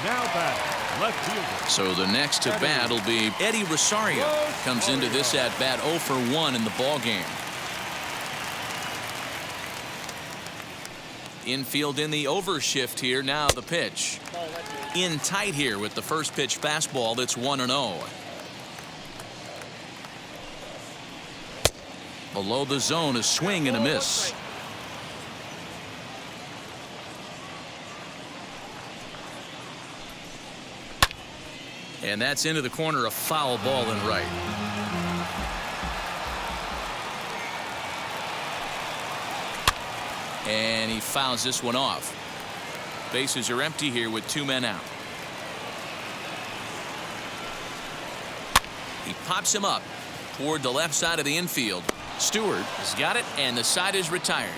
Now batting, left fielder. So the next to bat will be Eddie Rosario. Comes into this at bat 0 for 1 in the ball game. Infield in the overshift here. Now the pitch. In tight here with the first pitch fastball. That's 1-0. Below the zone, a swing and a miss. And that's into the corner, a foul ball and right. And he fouls this one off. Bases are empty here with 2 men out. He pops him up toward the left side of the infield. Stewart has got it, and the side is retired.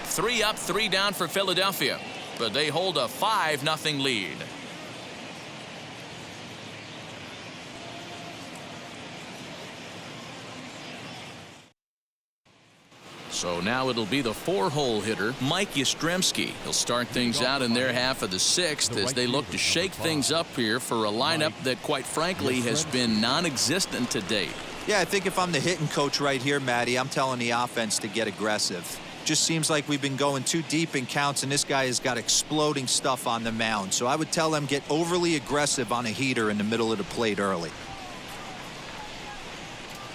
3 up, 3 down for Philadelphia, but they hold a 5-0 lead. So now it'll be the 4-hole hitter, Mike Yastrzemski. He'll start things out in their half of the 6th as they look to shake things up here for a lineup that, quite frankly, has been non-existent to date. Yeah, I think if I'm the hitting coach right here, Matty, I'm telling the offense to get aggressive. Just seems like we've been going too deep in counts, and this guy has got exploding stuff on the mound. So I would tell them get overly aggressive on a heater in the middle of the plate early.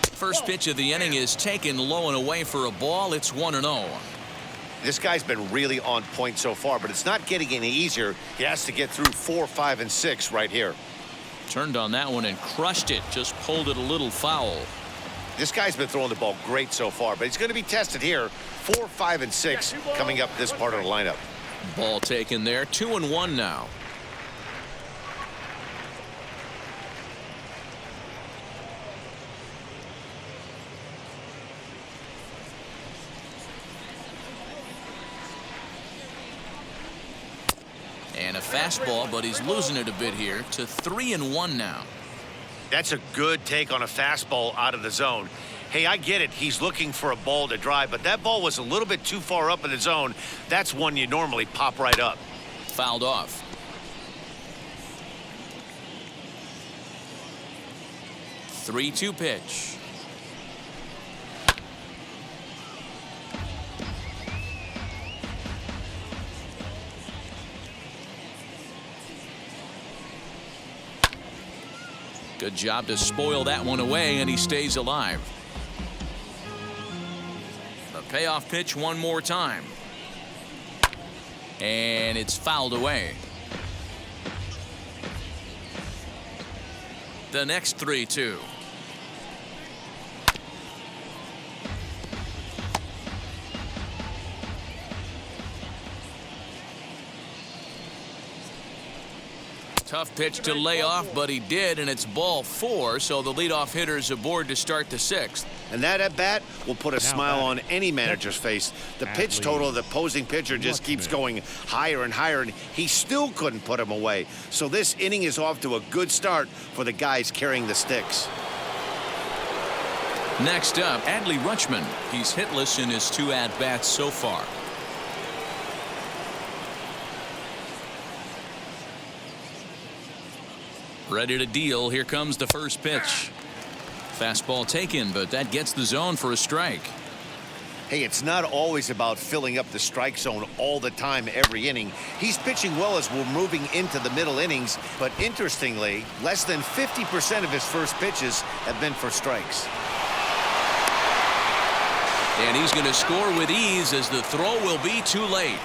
First pitch of the inning is taken low and away for a ball. It's 1-0. This guy's been really on point so far, but it's not getting any easier. He has to get through 4, 5, and 6 right here. Turned on that one and crushed it. Just pulled it a little foul. This guy's been throwing the ball great so far, but he's going to be tested here. 4, 5, and 6 coming up this part of the lineup. Ball taken there. 2-1 now. And a fastball, but he's losing it a bit here to 3-1 now. That's a good take on a fastball out of the zone. Hey, I get it. He's looking for a ball to drive, but that ball was a little bit too far up in the zone. That's one you normally pop right up. Fouled off. The 3-2 pitch. Good job to spoil that one away, and he stays alive. The payoff pitch one more time. And it's fouled away. The next 3-2. Tough pitch to lay off, but he did, and it's ball 4, so the leadoff hitter's aboard to start the 6th. And that at bat will put a smile on any manager's face. The pitch total of the opposing pitcher just keeps going higher and higher, and he still couldn't put him away. So this inning is off to a good start for the guys carrying the sticks. Next up, Adley Rutschman. He's hitless in his 2 at-bats so far. Ready to deal. Here comes the first pitch. Fastball taken, but that gets the zone for a strike. Hey, it's not always about filling up the strike zone all the time every inning. He's pitching well as we're moving into the middle innings, but interestingly, less than 50% of his first pitches have been for strikes. And he's going to score with ease as the throw will be too late.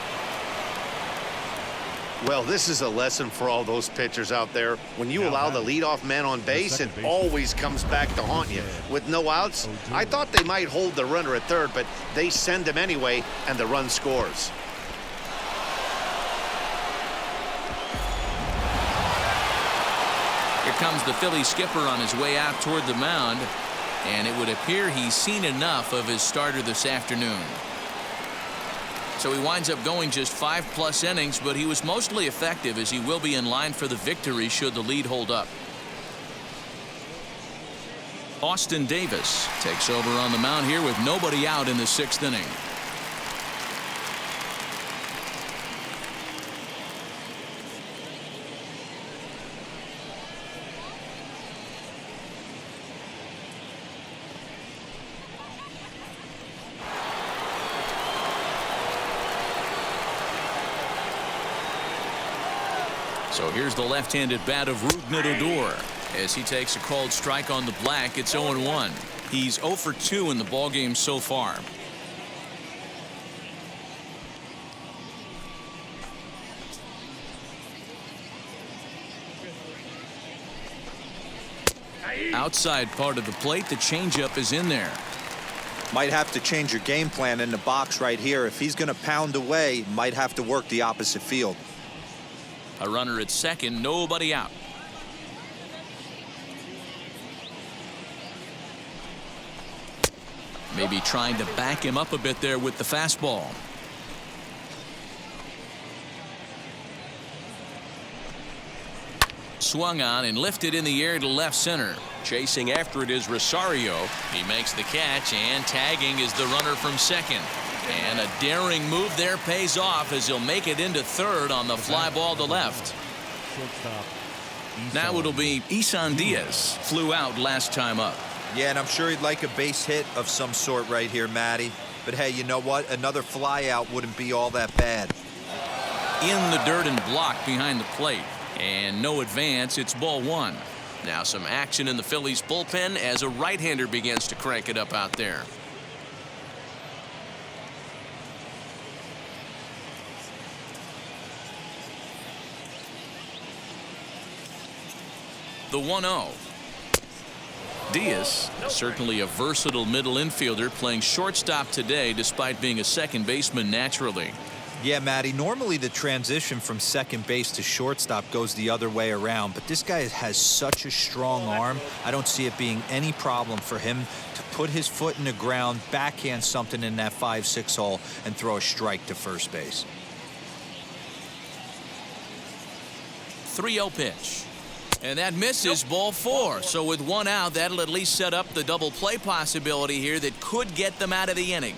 Well, this is a lesson for all those pitchers out there. When you allow the leadoff man on base, it always comes back to haunt you. With no outs, I thought they might hold the runner at third, but they send him anyway, and the run scores. Here comes the Philly skipper on his way out toward the mound, and it would appear he's seen enough of his starter this afternoon. So he winds up going just 5+ innings, but he was mostly effective as he will be in line for the victory should the lead hold up. Austin Davis takes over on the mound here with nobody out in the 6th inning. So here's the left-handed bat of Rougned Odor. As he takes a called strike on the black, it's 0-1. He's 0 for 2 in the ballgame so far. Outside part of the plate, the changeup is in there. Might have to change your game plan in the box right here. If he's going to pound away, might have to work the opposite field. A runner at second, nobody out. Maybe trying to back him up a bit there with the fastball. Swung on and lifted in the air to left center. Chasing after it is Rosario. He makes the catch, and tagging is the runner from second. And a daring move there pays off as he'll make it into third on the fly ball to left. Now it'll be Isan Diaz. Flew out last time up. Yeah, and I'm sure he'd like a base hit of some sort right here, Matty. But hey, you know what? Another fly out wouldn't be all that bad. In the dirt and blocked behind the plate. And no advance. It's ball 1. Now some action in the Phillies bullpen as a right-hander begins to crank it up out there. The 1-0. Diaz is certainly a versatile middle infielder, playing shortstop today despite being a second baseman naturally. Yeah, Matty, normally the transition from second base to shortstop goes the other way around, but this guy has such a strong arm. I don't see it being any problem for him to put his foot in the ground, backhand something in that 5-6 hole, and throw a strike to first base. 3-0 pitch. And that misses, ball 4. So with 1 out, that'll at least set up the double play possibility here that could get them out of the inning.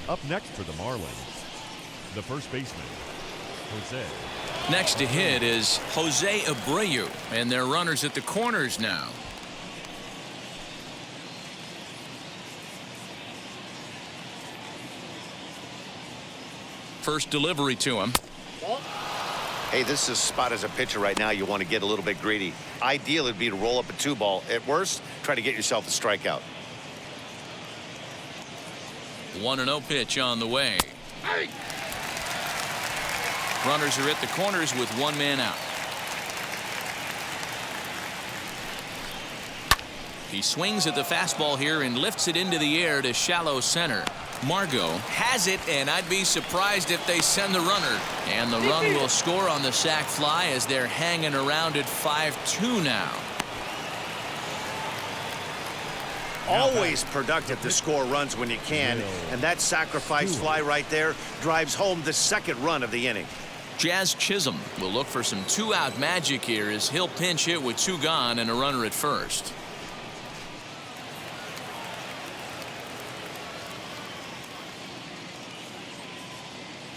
Up next for the Marlins, the first baseman, Jose. Next to hit is Jose Abreu, and they're runners at the corners now. First delivery to him. Hey, this is a spot as a pitcher right now. You want to get a little bit greedy. Ideal would be to roll up a 2-ball. At worst, try to get yourself a strikeout. 1-0 pitch on the way. Runners are at the corners with 1 man out. He swings at the fastball here and lifts it into the air to shallow center. Margot has it, and I'd be surprised if they send the runner. And the run will score on the sac fly as they're hanging around at 5-2 now. Always productive to score runs when you can, and that sacrifice fly right there drives home the second run of the inning. Jazz Chisholm will look for some 2-out magic here as he'll pinch hit with 2 gone and a runner at first.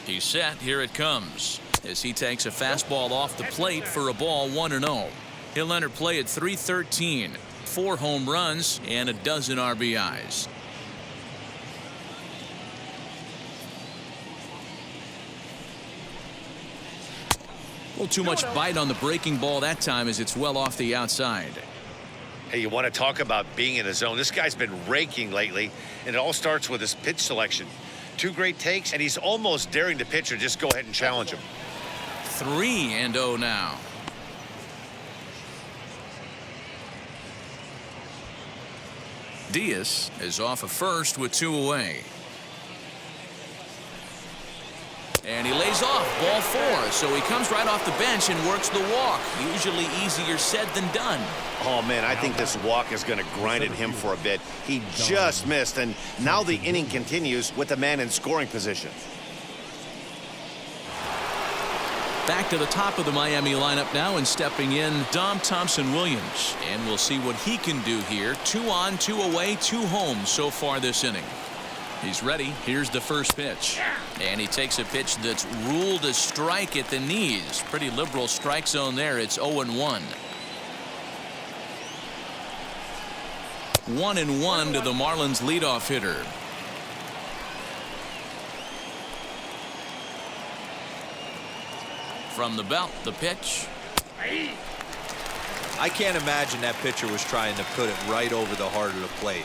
He's set. Here it comes as he takes a fastball off the plate for a ball 1-0. He'll enter play at .313, 4 home runs and a dozen RBIs. A little too much bite on the breaking ball that time as it's well off the outside. Hey, you want to talk about being in the zone? This guy's been raking lately, and it all starts with his pitch selection. 2 great takes, and he's almost daring the pitcher just go ahead and challenge him. 3-0 now. Diaz is off of first with 2 away. And he lays off, ball 4. So he comes right off the bench and works the walk. Usually easier said than done. Oh, man, I think this walk is going to grind at him for a bit. He just missed, and now the inning continues with the man in scoring position. Back to the top of the Miami lineup now, and stepping in, Dom Thompson-Williams. And we'll see what he can do here. 2 on, 2 away, 2 home so far this inning. He's ready. Here's the first pitch. And he takes a pitch that's ruled a strike at the knees. Pretty liberal strike zone there. It's 0-1. 1-1 to the Marlins leadoff hitter. From the belt, the pitch. I can't imagine that pitcher was trying to put it right over the heart of the plate.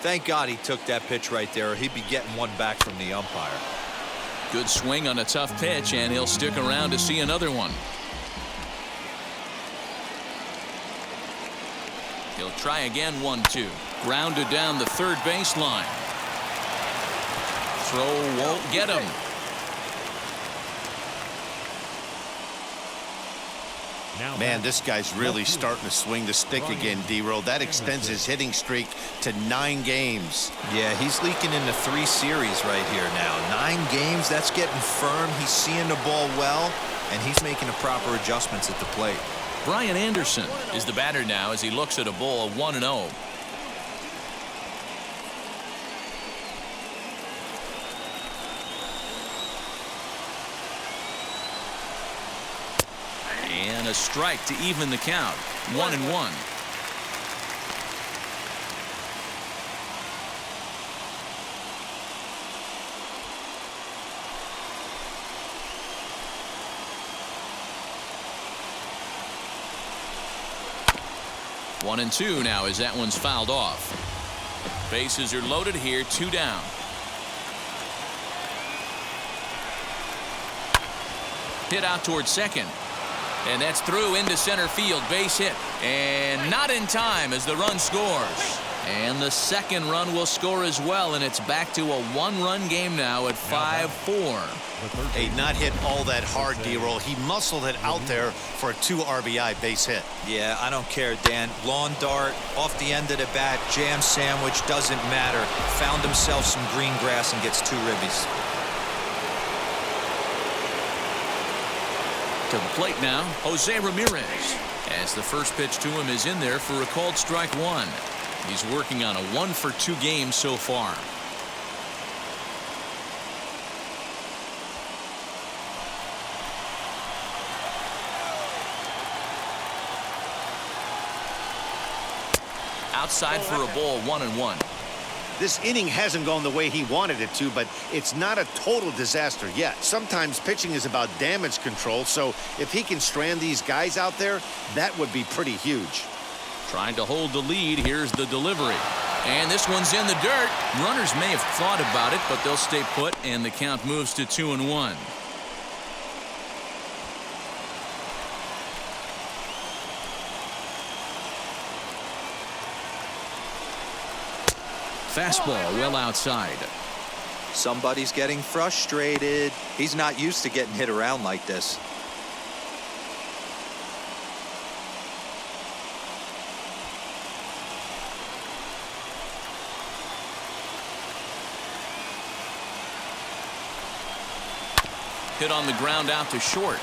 Thank God he took that pitch right there, or he'd be getting one back from the umpire. Good swing on a tough pitch, and he'll stick around to see another one. He'll try again. 1-2. Grounded down the third baseline. Throw won't get him. Man, this guy's really starting to swing the stick again, D-Row. That extends his hitting streak to 9 games. Yeah, he's leaking into 3 series right here now. 9 games, that's getting firm. He's seeing the ball well, and he's making the proper adjustments at the plate. Brian Anderson is the batter now as he looks at a ball of 1-0. And a strike to even the count. 1-1. One and 2 now as that one's fouled off. Bases are loaded here. 2 down. Hit out towards second. And that's through into center field. Base hit. And not in time as the run scores. And the second run will score as well. And it's back to a 1-run game now at 5-4. Hey, not hit all that hard, D-Roll. He muscled it out there for a 2 RBI base hit. Yeah, I don't care, Dan. Lawn dart, off the end of the bat, jam sandwich, doesn't matter. Found himself some green grass and gets 2 ribbies. To the plate now, Jose Ramirez, as the first pitch to him is in there for a called strike 1. He's working on a 1-for-2 game so far. Outside for a ball. 1-1. This inning hasn't gone the way he wanted it to, but it's not a total disaster yet. Sometimes pitching is about damage control, so if he can strand these guys out there, that would be pretty huge. Trying to hold the lead. Here's the delivery. And this one's in the dirt. Runners may have thought about it, but they'll stay put, and the count moves to 2-1. Fastball well outside. Somebody's getting frustrated. He's not used to getting hit around like this. Hit on the ground out to short.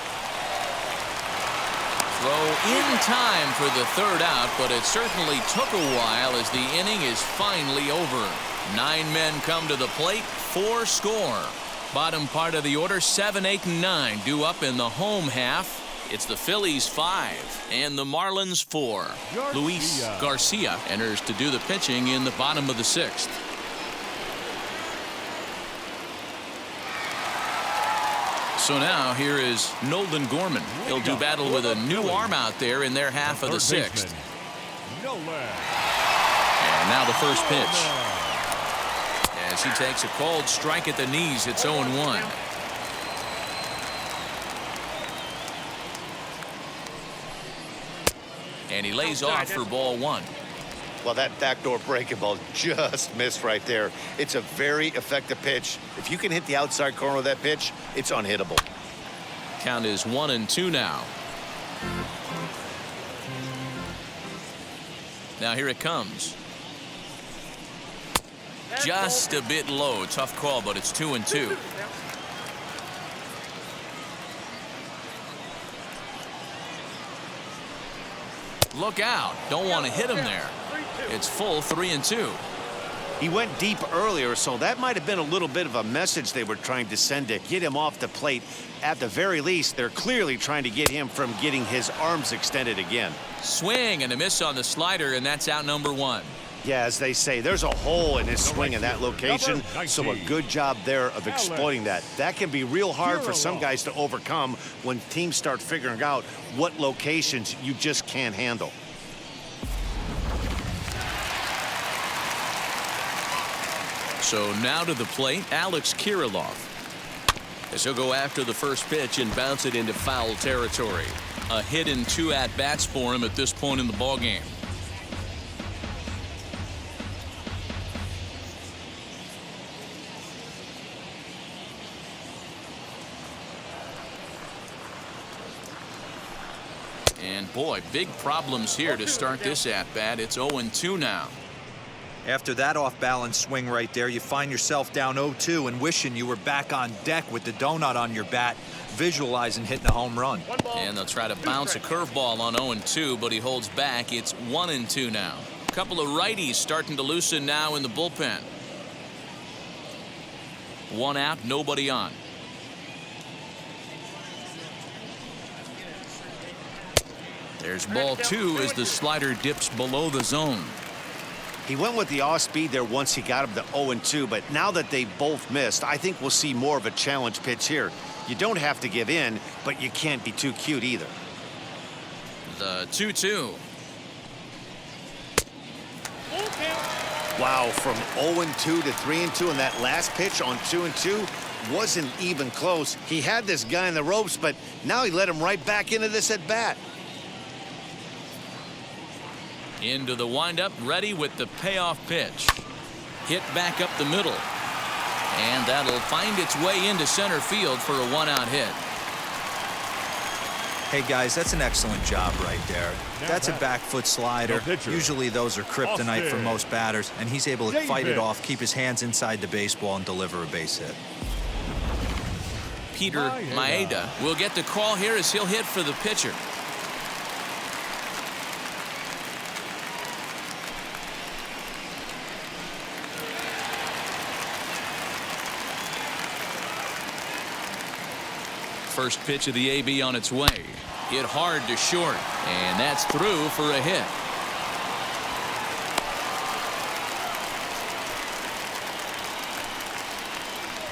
Throw in time for the third out, but it certainly took a while as the inning is finally over. 9 men come to the plate, 4 score. Bottom part of the order, 7, 8, and 9 due up in the home half. It's the Phillies 5 and the Marlins 4. Luis Garcia enters to do the pitching in the bottom of the 6th. So now here is Nolan Gorman. He'll do battle with a new arm out there in their half of the 6th. And now the first pitch. As he takes a called strike at the knees, it's 0-1. And he lays off for ball 1. Well, that backdoor breaking ball just missed right there. It's a very effective pitch. If you can hit the outside corner of that pitch, it's unhittable. Count is 1-2 now. Now here it comes. Just a bit low. Tough call, but it's 2-2. Look out. Don't want to hit him there. It's full 3-2. He went deep earlier, so that might have been a little bit of a message they were trying to send to get him off the plate. At the very least, they're clearly trying to get him from getting his arms extended again. Swing and a miss on the slider, and that's out number 1. Yeah, as they say, there's a hole in his swing in that location, so a good job there of exploiting that. That can be real hard for some guys to overcome when teams start figuring out what locations you just can't handle. So now to the plate, Alex Kirilloff. As he'll go after the first pitch and bounce it into foul territory. A hit and 2 at-bats for him at this point in the ballgame. And boy, big problems here to start this at-bat. It's 0-2 now. After that off-balance swing right there, you find yourself down 0-2 and wishing you were back on deck with the donut on your bat, visualizing hitting a home run. And they'll try to bounce a curveball on 0-2, but he holds back. It's 1-2 now. A couple of righties starting to loosen now in the bullpen. 1 out, nobody on. There's ball 2 as the slider dips below the zone. He went with the off speed there once he got him to 0-2, but now that they both missed, I think we'll see more of a challenge pitch here. You don't have to give in, but you can't be too cute either. The 2-2. Wow, from 0-2 to 3-2, and that last pitch on 2-2 wasn't even close. He had this guy in the ropes, but now he let him right back into this at bat. Into the windup, ready with the payoff pitch. Hit back up the middle. And that'll find its way into center field for a 1-out hit. Hey, guys, that's an excellent job right there. That's a back foot slider. Usually those are kryptonite for most batters, and he's able to fight it off, keep his hands inside the baseball, and deliver a base hit. Peter Maeda will get the call here as he'll hit for the pitcher. First pitch of the AB on its way. Hit hard to short, and that's through for a hit.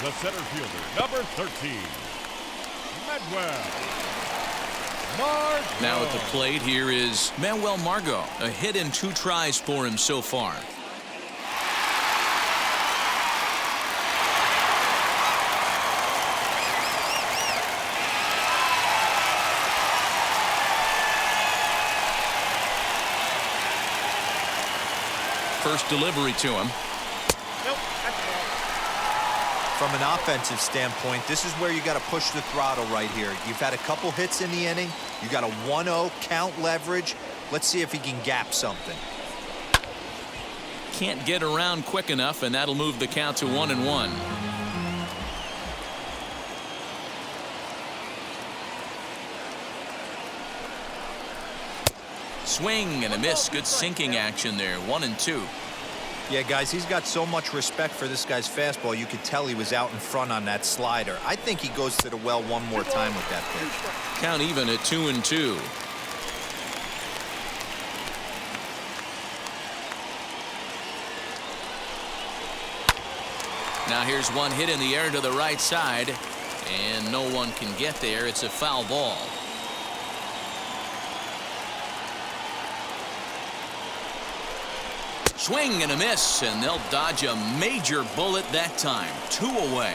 The center fielder, number 13, Manuel. Now at the plate, here is Manuel Margot. A hit and 2 tries for him so far. First delivery to him. From an offensive standpoint, this is where you got to push the throttle right here. You've had a couple hits in the inning. You got a 1-0 count leverage. Let's see if he can gap something. Can't get around quick enough, and that'll move the count to 1-1. Swing and a miss. Good sinking action there. 1-2. Yeah, guys, he's got so much respect for this guy's fastball. You could tell he was out in front on that slider. I think he goes to the well one more time with that pitch. Count even at 2-2. Now here's one hit in the air to the right side, and no one can get there. It's a foul ball. Swing and a miss, and they'll dodge a major bullet that time. 2 away.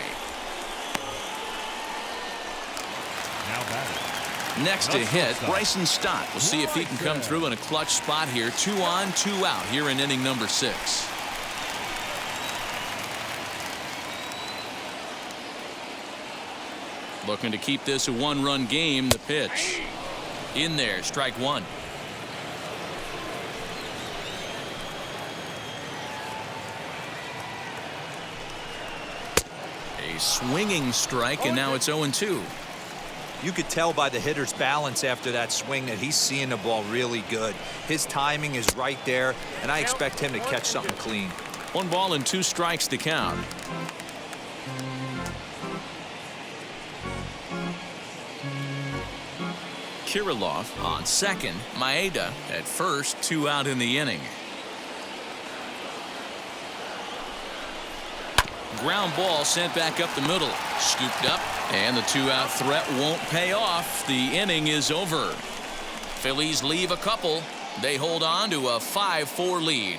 Now batting. Next to hit, Bryson Stott. We'll see if he can come through in a clutch spot here. 2 on, 2 out here in inning number 6. Looking to keep this a 1-run game. The pitch. In there, strike 1. A swinging strike, and now it's 0-2. You could tell by the hitter's balance after that swing that he's seeing the ball really good. His timing is right there, and I expect him to catch something clean. 1 ball and 2 strikes to count. Kirilloff on second. Maeda at first. 2 out in the inning. Ground ball sent back up the middle. Scooped up, and the 2-out threat won't pay off. The inning is over. Phillies leave a couple. They hold on to a 5-4 lead.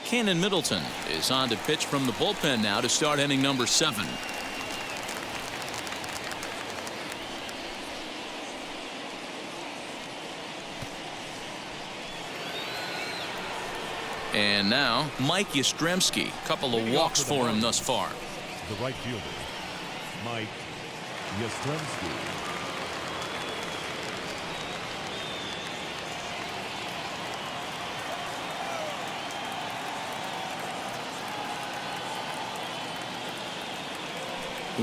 Cannon Middleton is on to pitch from the bullpen now to start inning number 7. And now Mike Yastrzemski. Couple of walks for him thus far. The right fielder, Mike Yastrzemski.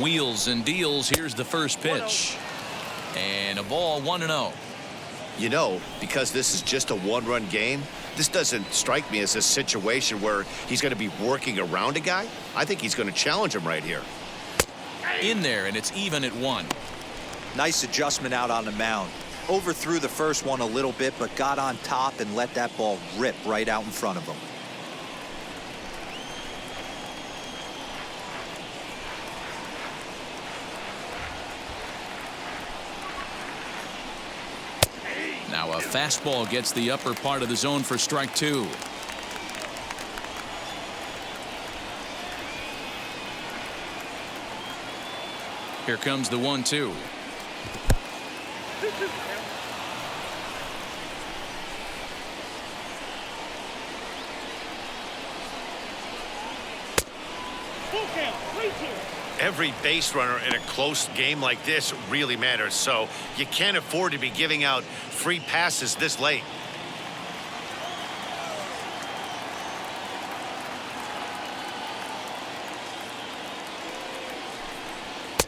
Wheels and deals. Here's the first pitch. And a ball, 1-0. You know, because this is just a 1-run game, this doesn't strike me as a situation where he's going to be working around a guy. I think he's going to challenge him right here. In there, and it's even at 1. Nice adjustment out on the mound. Overthrew the first one a little bit, but got on top and let that ball rip right out in front of him. Now a fastball gets the upper part of the zone for strike 2. Here comes the 1-2. Every base runner in a close game like this really matters, so you can't afford to be giving out free passes this late.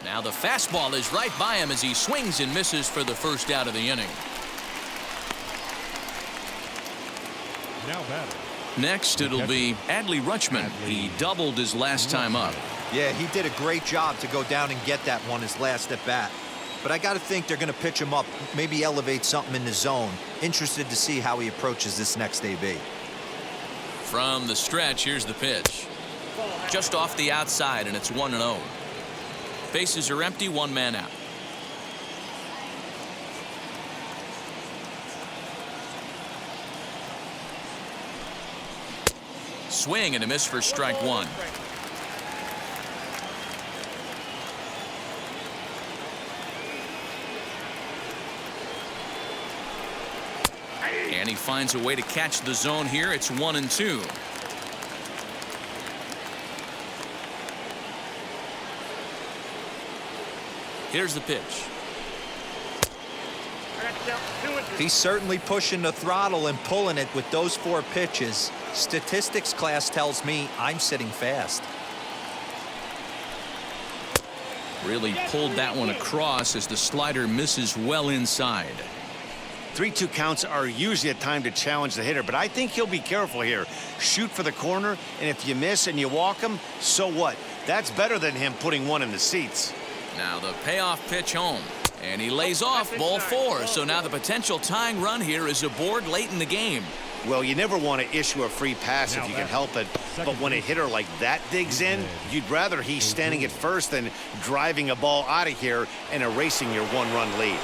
Now the fastball is right by him as he swings and misses for the first out of the inning. Now batting. Next it'll be Adley Rutschman. He doubled his last time up. Yeah, he did a great job to go down and get that one his last at bat. But I got to think they're going to pitch him up, maybe elevate something in the zone. Interested to see how he approaches this next AB. From the stretch, here's the pitch. Just off the outside, and it's 1-0. Bases are empty, 1 man out. Swing and a miss for strike 1. And he finds a way to catch the zone here. It's 1-2. Here's the pitch. He's certainly pushing the throttle and pulling it with those 4 pitches. Statistics class tells me I'm sitting fast. Really pulled that one across as the slider misses well inside. 3-2 counts are usually a time to challenge the hitter, but I think he'll be careful here. Shoot for the corner, and if you miss and you walk him, so what? That's better than him putting one in the seats. Now the payoff pitch home, and he lays off ball 4. So now the potential tying run here is aboard late in the game. Well, you never want to issue a free pass if you can help it, but when a hitter like that digs in, you'd rather he's standing at first than driving a ball out of here and erasing your 1-run lead.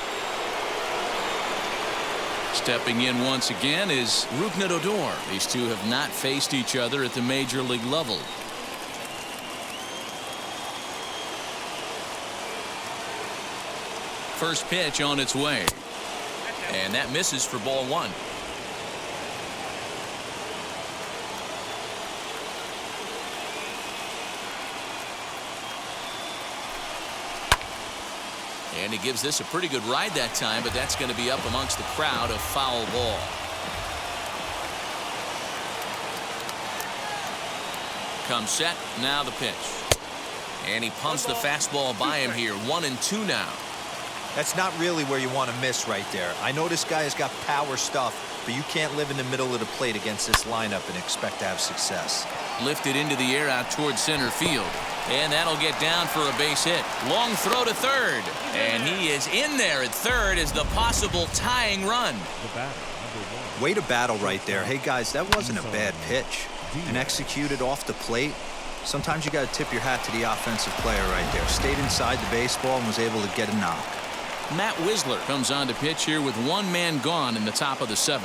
Stepping in once again is Rougned Odor. These two have not faced each other at the major league level. First pitch on its way, and that misses for ball 1. And he gives this a pretty good ride that time, but that's going to be up amongst the crowd. A foul ball. comes set. Now the pitch. And he pumps the fastball by him here. 1-2 now. That's not really where you want to miss right there. I know this guy has got power stuff, but you can't live in the middle of the plate against this lineup and expect to have success. Lifted into the air out towards center field. And that'll get down for a base hit. Long throw to third. And he is in there at third as the possible tying run. The batter, number 1. Way to battle right there. Hey, guys, that wasn't a bad pitch. And executed off the plate. Sometimes you got to tip your hat to the offensive player right there. Stayed inside the baseball and was able to get a knock. Matt Wisler comes on to pitch here with one man gone in the top of the 7th.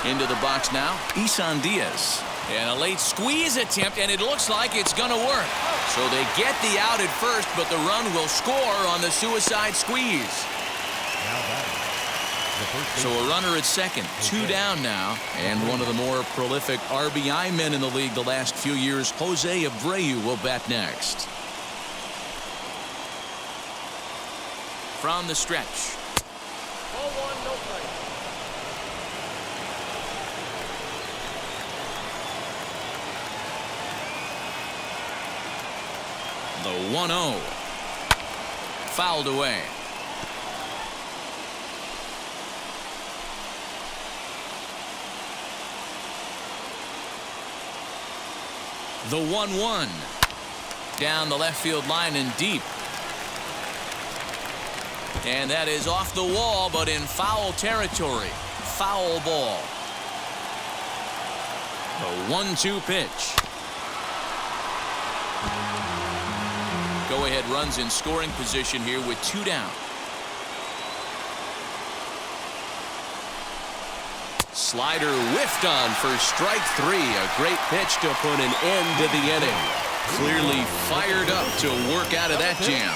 Into the box now, Isan Diaz. And a late squeeze attempt, and it looks like it's going to work. So they get the out at first, but the run will score on the suicide squeeze. Now batting. The first So a runner at second, 2 down now, and one of the more prolific RBI men in the league the last few years, Jose Abreu, will bat next. From the stretch. Ball 1, no play. The 1-0. Fouled away. The 1-1. Down the left field line and deep. And that is off the wall, but in foul territory. Foul ball. The 1-2 pitch. Go-ahead runs in scoring position here with 2 down. Slider whiffed on for strike 3. A great pitch to put an end to the inning. Clearly fired up to work out of that jam.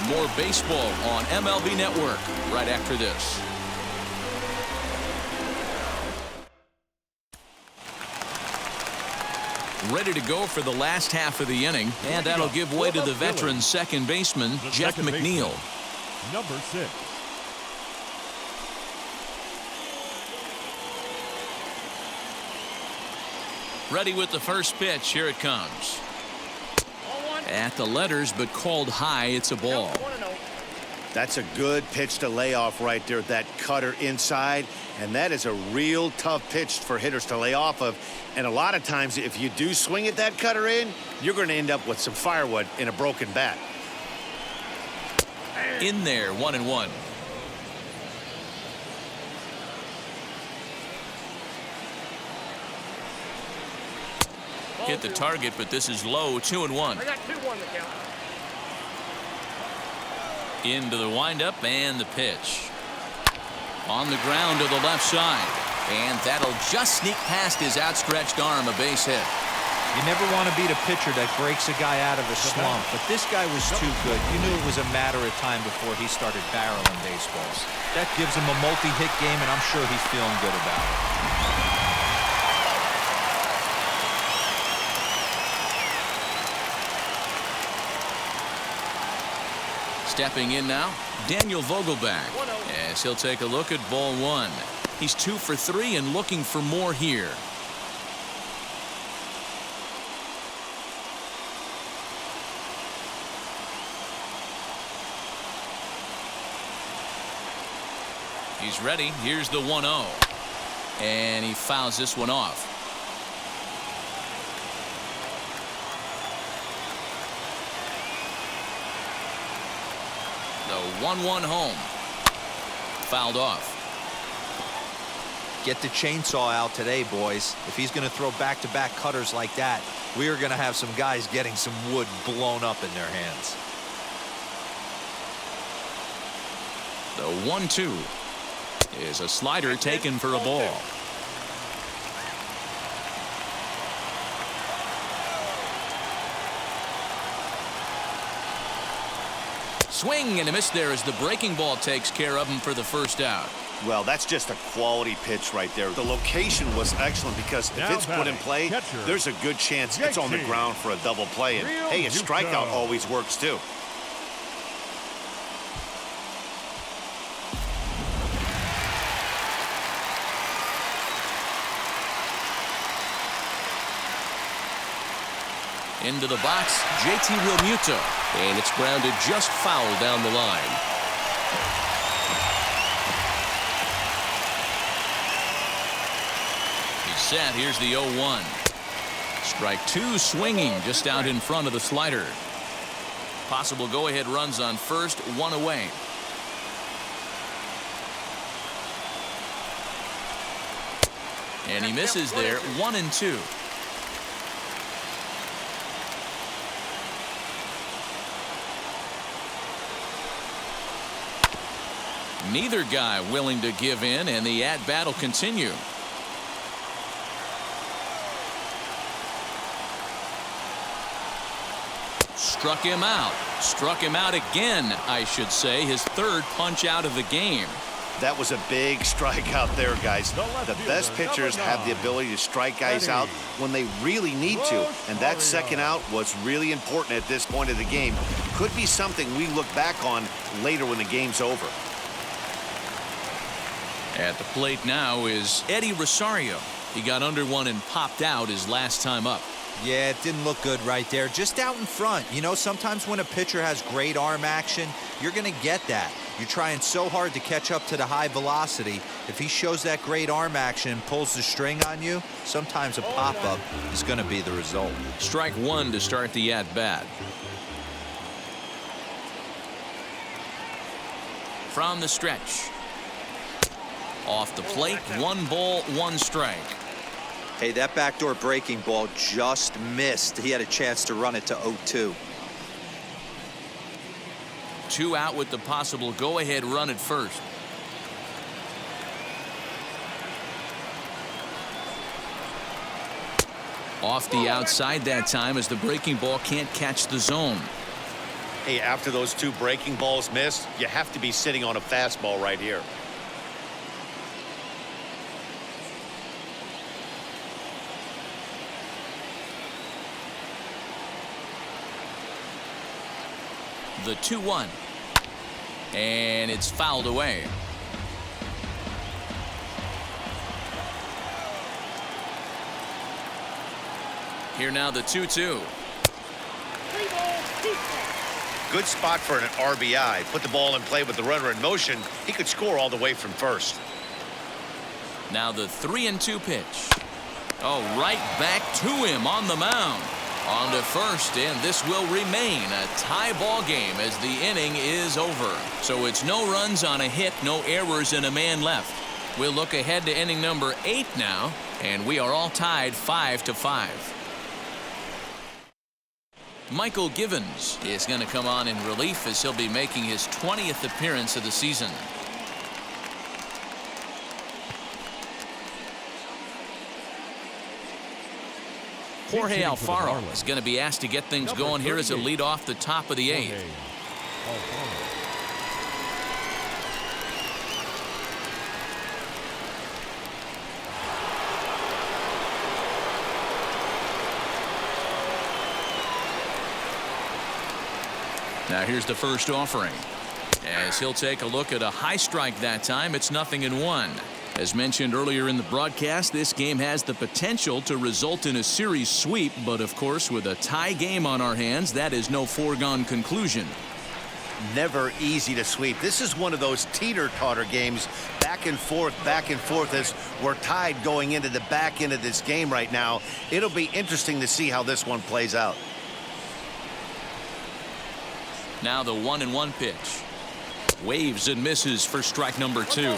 More baseball on MLB Network right after this. Ready to go for the last half of the inning, and that'll give way to the veteran second baseman, Jeff McNeil. number 6. Ready with the first pitch. Here it comes. At the letters, but called high. It's a ball. That's a good pitch to lay off right there. That cutter inside. And that is a real tough pitch for hitters to lay off of. And a lot of times, if you do swing at that cutter in, you're going to end up with some firewood in a broken bat. In there, 1-1. Hit the target, but this is low. 2-1. I got 2-1 to count. Into the windup and the pitch. On the ground to the left side. And that'll just sneak past his outstretched arm, a base hit. You never want to beat a pitcher that breaks a guy out of a slump, but this guy was too good. You knew it was a matter of time before he started barreling baseballs. That gives him a multi-hit game, and I'm sure he's feeling good about it. Stepping in now, Daniel Vogelbach, as he'll take a look at ball 1. He's 2 for 3 and looking for more here. He's ready. Here's the 1-0. And he fouls this one off. The 1-1 home. Fouled off. Get the chainsaw out today, boys. If he's going to throw back-to-back cutters like that, we are going to have some guys getting some wood blown up in their hands. The 1-2 is a slider taken for a ball. Swing and a miss there as the breaking ball takes care of him for the first out. Well, that's just a quality pitch right there. The location was excellent because if Now it's put in play, catcher, there's a good chance it's on the ground for a double play. And hey, a strikeout always works too. Into the box, JT Realmuto. And it's grounded just foul down the line. He's set. Here's the 0-1. Strike two swinging just out in front of the slider. Possible go-ahead runs on first, one away. And he misses there, 1-2. Neither guy willing to give in, and the at-bat will continue. Struck him out. Struck him out again, I should say. His third punch out of the game. That was a big strikeout there, guys. The best pitchers have the ability to strike guys out when they really need to. And that second out was really important at this point of the game. Could be something we look back on later when the game's over. At the plate now is Eddie Rosario. He got under one and popped out his last time up. Yeah, it didn't look good right there. Just out in front. You know, sometimes when a pitcher has great arm action, you're going to get that. You're trying so hard to catch up to the high velocity. If he shows that great arm action and pulls the string on you, sometimes a pop-up is going to be the result. Strike one to start the at-bat. From the stretch. Off the plate, 1 ball, 1 strike. Hey, that backdoor breaking ball just missed. He had a chance to run it to 0-2. 2 out with the possible go-ahead run at first. Off the outside that time as the breaking ball can't catch the zone. Hey, after those 2 breaking balls missed, you have to be sitting on a fastball right here. The 2-1. And it's fouled away. Here now the 2-2. Good spot for an RBI. Put the ball in play with the runner in motion. He could score all the way from first. Now the 3-2 pitch. Oh, right back to him on the mound. On to first, and this will remain a tie ball game as the inning is over. So it's no runs on a hit, no errors, and a man left. We'll look ahead to inning number 8 now, and we are all tied 5-5. Michael Givens is going to come on in relief as he'll be making his 20th appearance of the season. Jorge Alfaro is going to be asked to get things going here as a lead off the top of the 8th. Now here's the first offering. As he'll take a look at a high strike that time, it's 0-1. As mentioned earlier in the broadcast, this game has the potential to result in a series sweep, but of course with a tie game on our hands, that is no foregone conclusion. Never easy to sweep. This is one of those teeter-totter games, back and forth as we're tied going into the back end of this game right now. It'll be interesting to see how this one plays out. Now the 1-1 pitch. Waves and misses for strike number 2.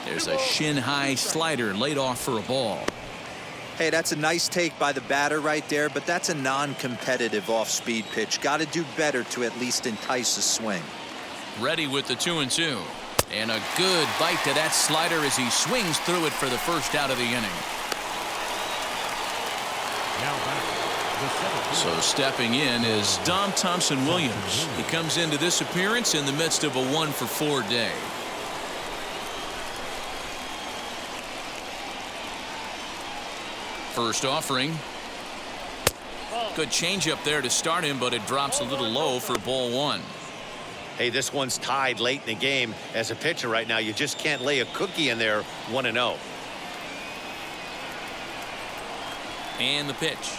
There's a shin-high slider laid off for a ball. Hey, that's a nice take by the batter right there, but that's a non-competitive off-speed pitch. Got to do better to at least entice a swing. Ready with the 2-2. And a good bite to that slider as he swings through it for the first out of the inning. Now back. The So stepping in is Dom Thompson-Williams. He comes into this appearance in the midst of a 1-for-4 day. First offering. Good changeup there to start him, but it drops a little low for ball 1. Hey, this one's tied late in the game. As a pitcher right now, you just can't lay a cookie in there 1-0. And the pitch.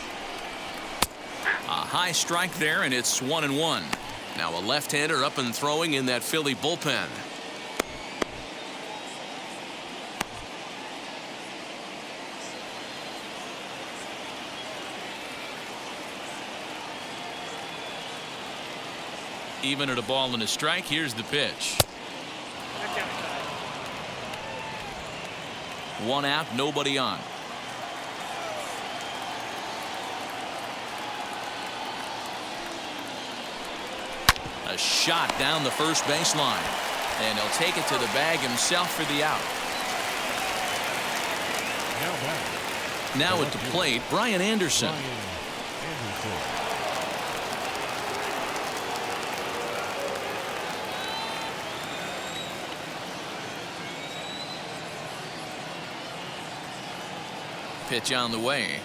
A high strike there, and it's 1-1. Now a left-hander up and throwing in that Philly bullpen. Even at a ball and a strike, here's the pitch. One out, nobody on. A shot down the first baseline, and he'll take it to the bag himself for the out. Now at the plate, Brian Anderson. Pitch on the way.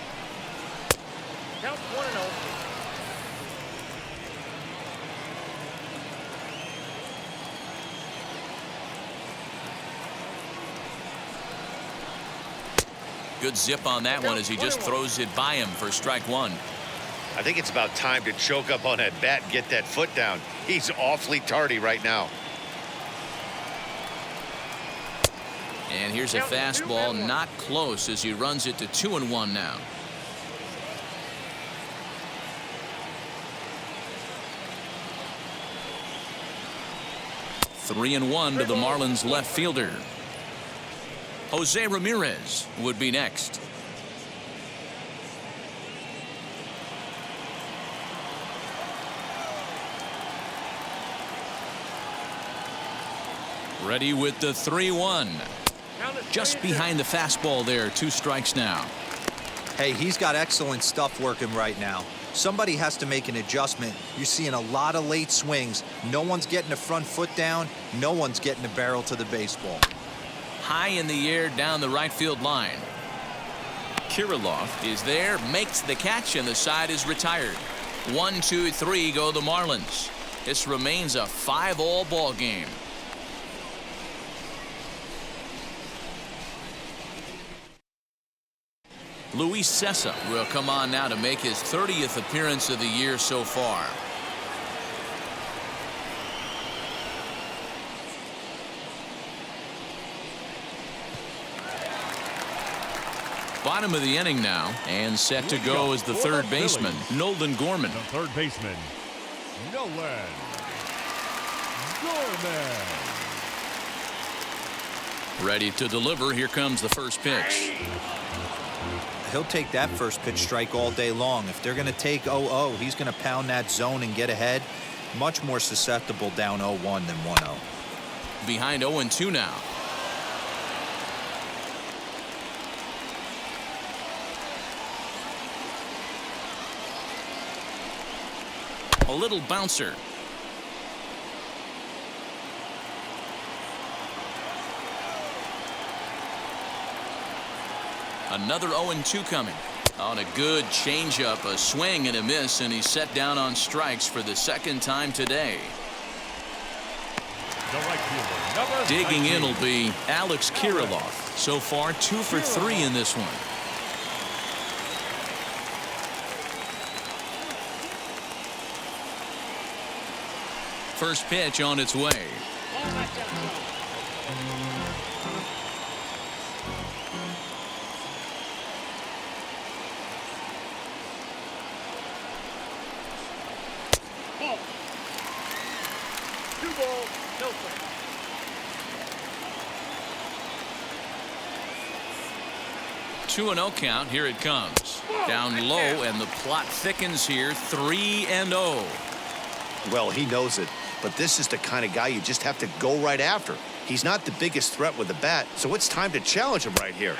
Count 1-0. Good zip on that one as he just throws it by him for strike 1. I think it's about time to choke up on that bat and get that foot down. He's awfully tardy right now. And here's a fastball not close as he runs it to 2-1 now. Three and 1 to the Marlins left fielder. Jose Ramirez would be next. Ready with the 3-1. Just behind the fastball there. 2 strikes now. Hey, he's got excellent stuff working right now. Somebody has to make an adjustment. You're seeing a lot of late swings. No one's getting the front foot down. No one's getting the barrel to the baseball. High in the air down the right field line. Kirilloff is there, makes the catch, and the side is retired. 1, 2, 3 go the Marlins. This remains a 5-all ball game. Luis Cessa will come on now to make his 30th appearance of the year so far. Bottom of the inning now, and set to go is the third baseman, Nolan Gorman. The third baseman, Nolan Gorman. Ready to deliver. Here comes the first pitch. He'll take that first pitch strike all day long. If they're going to take 0-0, he's going to pound that zone and get ahead. Much more susceptible down 0-1 than 1-0. Behind 0-2 now. A little bouncer. Another 0-2 coming. On a good changeup, a swing and a miss, and he's set down on strikes for the second time today. The right fielder, number Digging 19. in will be Alex Kirilloff. So far, 2 for 3 in this one. First pitch on its way. Ball. 2 balls, no strikes. Two 2-0 count. Here it comes. Down low, and the plot thickens here. 3-0. Well, he knows it. but this is the kind of guy you just have to go right after. He's not the biggest threat with the bat, so it's time to challenge him right here.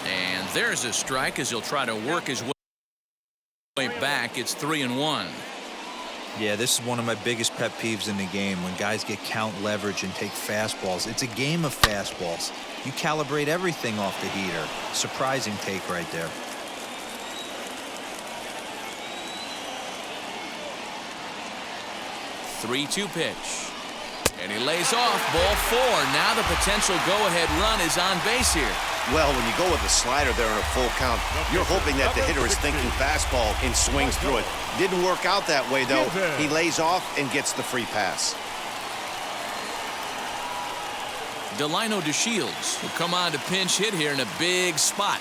And there's a strike as he'll try to work his way back. It's 3-1. Yeah, this is one of my biggest pet peeves in the game, when guys get count leverage and take fastballs. It's a game of fastballs. You calibrate everything off the heater. Surprising take right there. Three-two pitch. And he lays off. Ball 4. Now the potential go-ahead run is on base here. Well, when you go with a slider there in a full count, you're hoping that the hitter is thinking fastball and swings through it. Didn't work out that way, though. He lays off and gets the free pass. Delino DeShields will come on to pinch hit here in a big spot.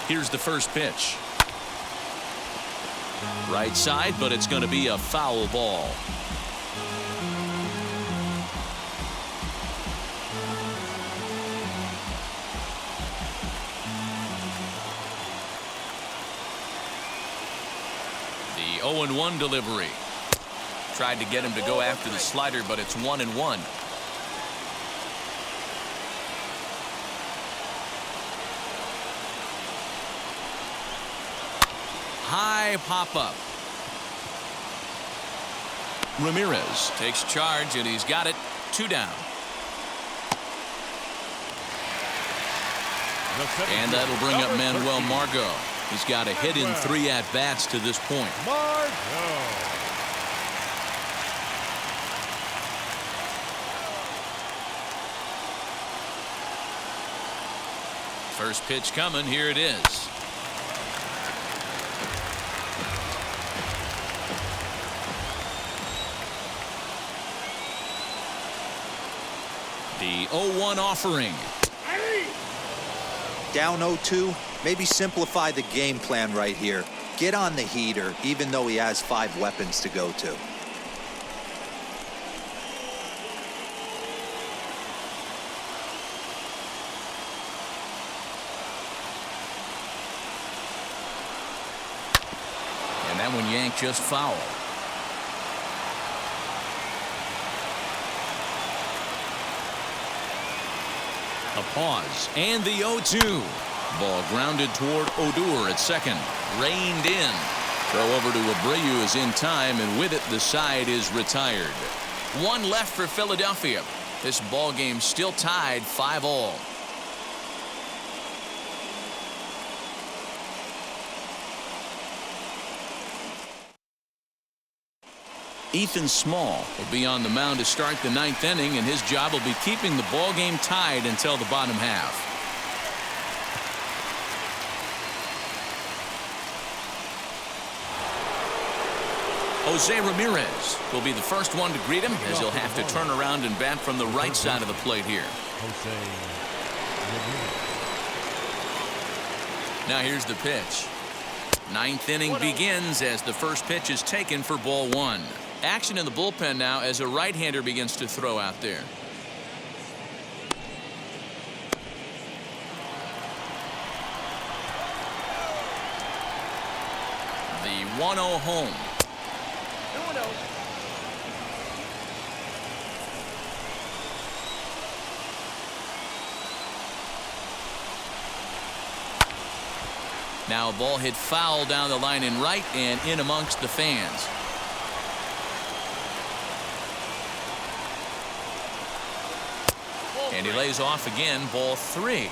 Here's the first pitch. Right side, but it's going to be a foul ball. The 0-1 delivery. Tried to get him to go after the slider, but it's 1-1. High pop-up. Ramirez takes charge, and he's got it. 2 down. And that'll bring up Manuel Margot. He's got a hit in 3 at-bats to this point. First pitch coming. Here it is. The 0-1 offering. Down 0-2. Maybe simplify the game plan right here. Get on the heater, even though he has 5 weapons to go to. And that one yanked just foul. A pause, and the 0-2. Ball grounded toward Odor at second. Reined in. Throw over to Abreu is in time, and with it, the side is retired. 1 left for Philadelphia. This ball game still tied 5-all. Ethan Small will be on the mound to start the 9th inning, and his job will be keeping the ball game tied until the bottom half. Jose Ramirez will be the first one to greet him, as he'll have to turn around and bat from the right side of the plate here. Now here's the pitch. 9th inning begins as the first pitch is taken for ball 1. Action in the bullpen now as a right-hander begins to throw out there. The 1-0 home. 2-0. Now a ball hit foul down the line in right and in amongst the fans. And he lays off again. Ball 3.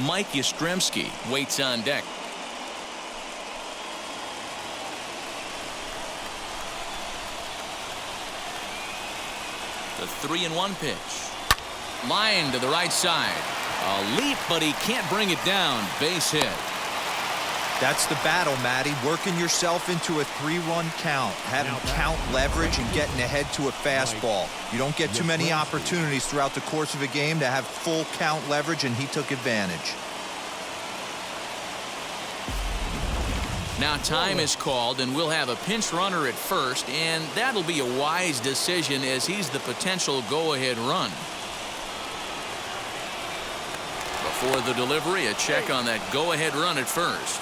Mike Yastrzemski waits on deck. The 3-1 pitch. Line to the right side. A leap, but he can't bring it down. Base hit. That's the battle, Matty. Working yourself into a 3-run count, having count leverage and getting ahead to a fastball. You don't get too many opportunities throughout the course of a game to have full count leverage, and he took advantage. Now time is called, and we'll have a pinch runner at first, and that'll be a wise decision as he's the potential go-ahead run. For the delivery, a check on that go-ahead run at first.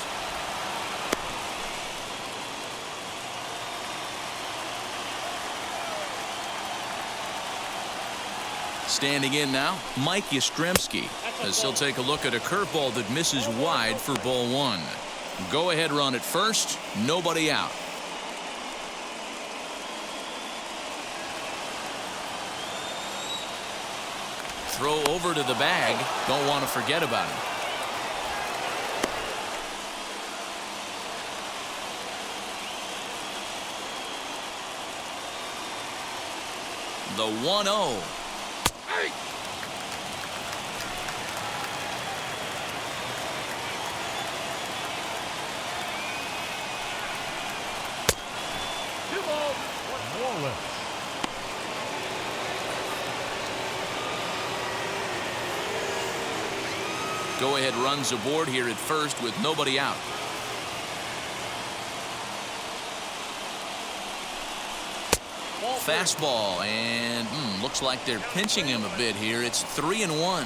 Standing in now, Mike Yastrzemski, as he'll take a look at a curveball that misses wide for ball one. Go-ahead run at first, nobody out. Throw over to the bag. Don't want to forget about him. The 1-0. More left. Go-ahead runs aboard here at first with nobody out. Fastball, and looks like they're pinching him a bit here. It's 3-1.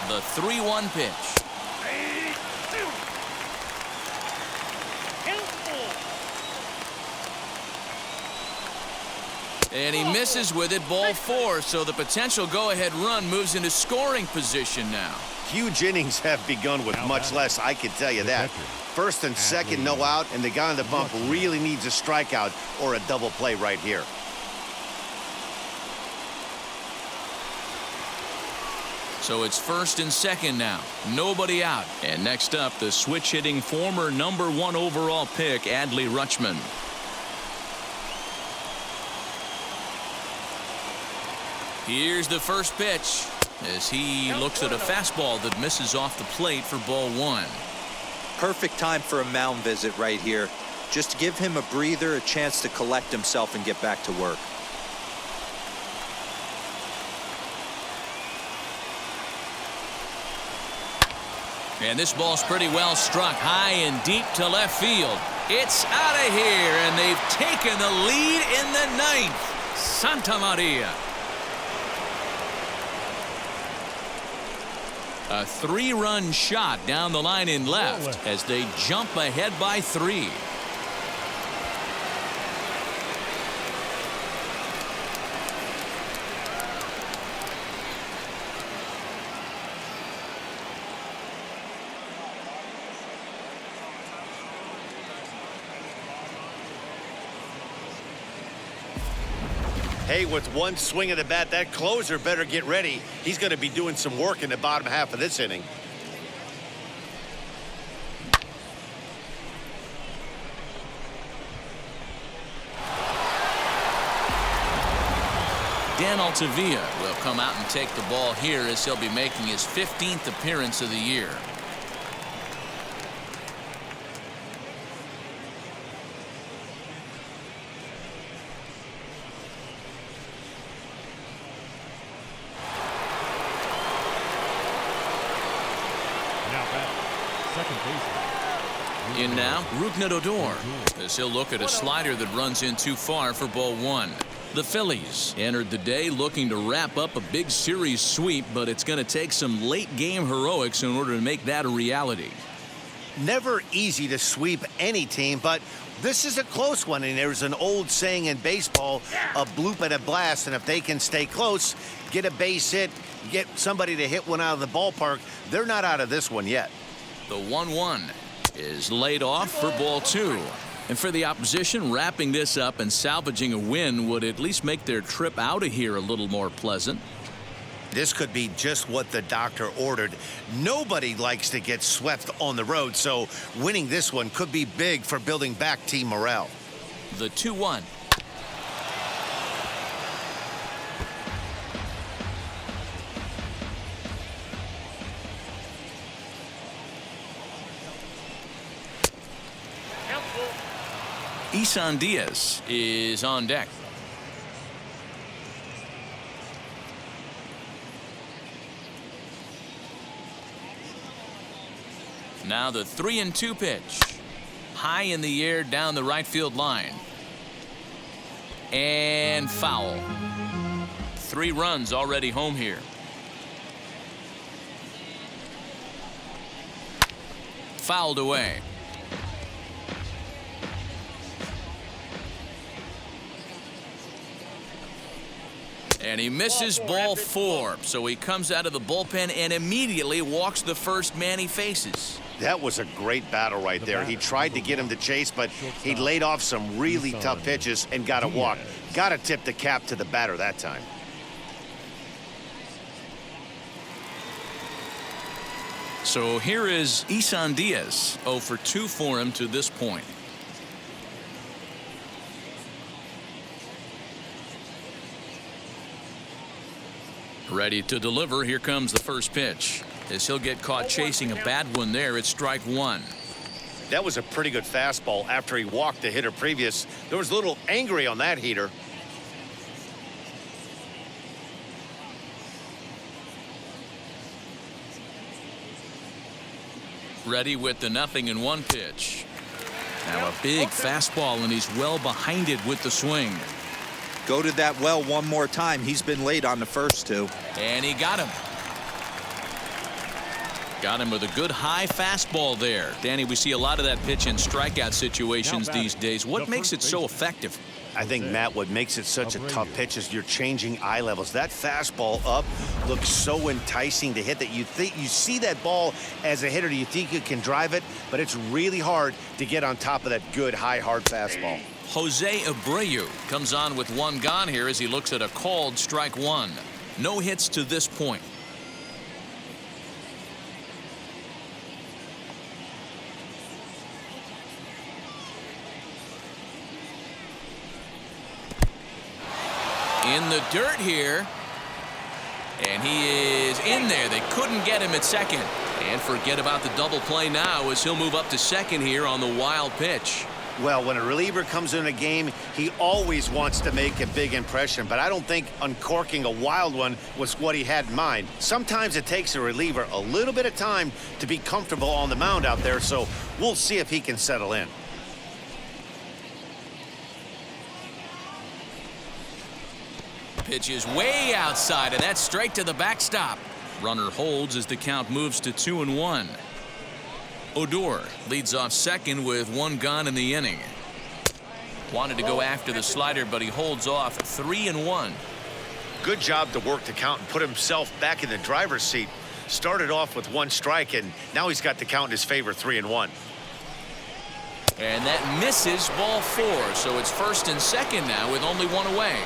The 3-1 pitch. And he misses with it, ball four, so the potential go-ahead run moves into scoring position now. Huge innings have begun with much less, I can tell you that. First and second, no out, and the guy on the bump really needs a strikeout or a double play right here. So it's first and second now. Nobody out. And next up, the switch-hitting former #1 overall pick, Adley Rutschman. Here's the first pitch as he looks at a fastball that misses off the plate for ball one. Perfect time for a mound visit right here. Just to give him a breather, a chance to collect himself and get back to work. And this ball's pretty well struck high and deep to left field. It's out of here, and they've taken the lead in the ninth. Santa Maria. A 3-run shot down the line in left as they jump ahead by 3. Hey, with one swing of the bat, that closer better get ready. He's going to be doing some work in the bottom half of this inning. Dan Altavilla will come out and take the ball here as he'll be making his 15th appearance of the year. In now, Rougned Odor, as he'll look at a slider that runs in too far for ball one. The Phillies entered the day looking to wrap up a big series sweep, but it's going to take some late game heroics in order to make that a reality. Never easy to sweep any team, but this is a close one, and there's an old saying in baseball, a bloop and a blast, and if they can stay close, get a base hit, get somebody to hit one out of the ballpark, they're not out of this one yet. The 1-1 is laid off for ball two. And for the opposition, wrapping this up and salvaging a win would at least make their trip out of here a little more pleasant. This could be just what the doctor ordered. Nobody likes to get swept on the road, so winning this one could be big for building back team morale. The 2-1. Isan Diaz is on deck. Now the 3-2 pitch. High in the air down the right field line. And foul. 3 runs already home here. Fouled away. And he misses ball 4. So he comes out of the bullpen and immediately walks the first man he faces. That was a great battle right there. He tried to get him to chase, but he laid off some really tough pitches and got a walk. Got to tip the cap to the batter that time. So here is Isan Diaz. 0 for 2 for him to this point. Ready to deliver. Here comes the first pitch. As he'll get caught chasing a bad one there, it's strike 1. That was a pretty good fastball after he walked the hitter previous. There was a little angry on that heater. Ready with the 0-1 pitch. Now a big fastball, and he's well behind it with the swing. Go to that well one more time. He's been late on the first 2. And he got him. Got him with a good high fastball there. Danny, we see a lot of that pitch in strikeout situations these days. What makes it so effective? I think, Matt, what makes it such a tough pitch is you're changing eye levels. That fastball up looks so enticing to hit that you see that ball as a hitter. You think you can drive it, but it's really hard to get on top of that good, high, hard fastball. Jose Abreu comes on with 1 gone here as he looks at a called strike 1. No hits to this point. In the dirt here. And he is in there. They couldn't get him at second. And forget about the double play now as he'll move up to second here on the wild pitch. Well, when a reliever comes in a game, he always wants to make a big impression, but I don't think uncorking a wild one was what he had in mind. Sometimes it takes a reliever a little bit of time to be comfortable on the mound out there, so we'll see if he can settle in. Pitch is way outside, and that's straight to the backstop. Runner holds as the count moves to 2-1. Odor leads off second with 1 gone in the inning. Wanted to go after the slider, but he holds off. 3-1. Good job to work the count and put himself back in the driver's seat. Started off with 1 strike, and now he's got the count in his favor, 3-1. And that misses ball 4, so it's first and second now with only 1 away.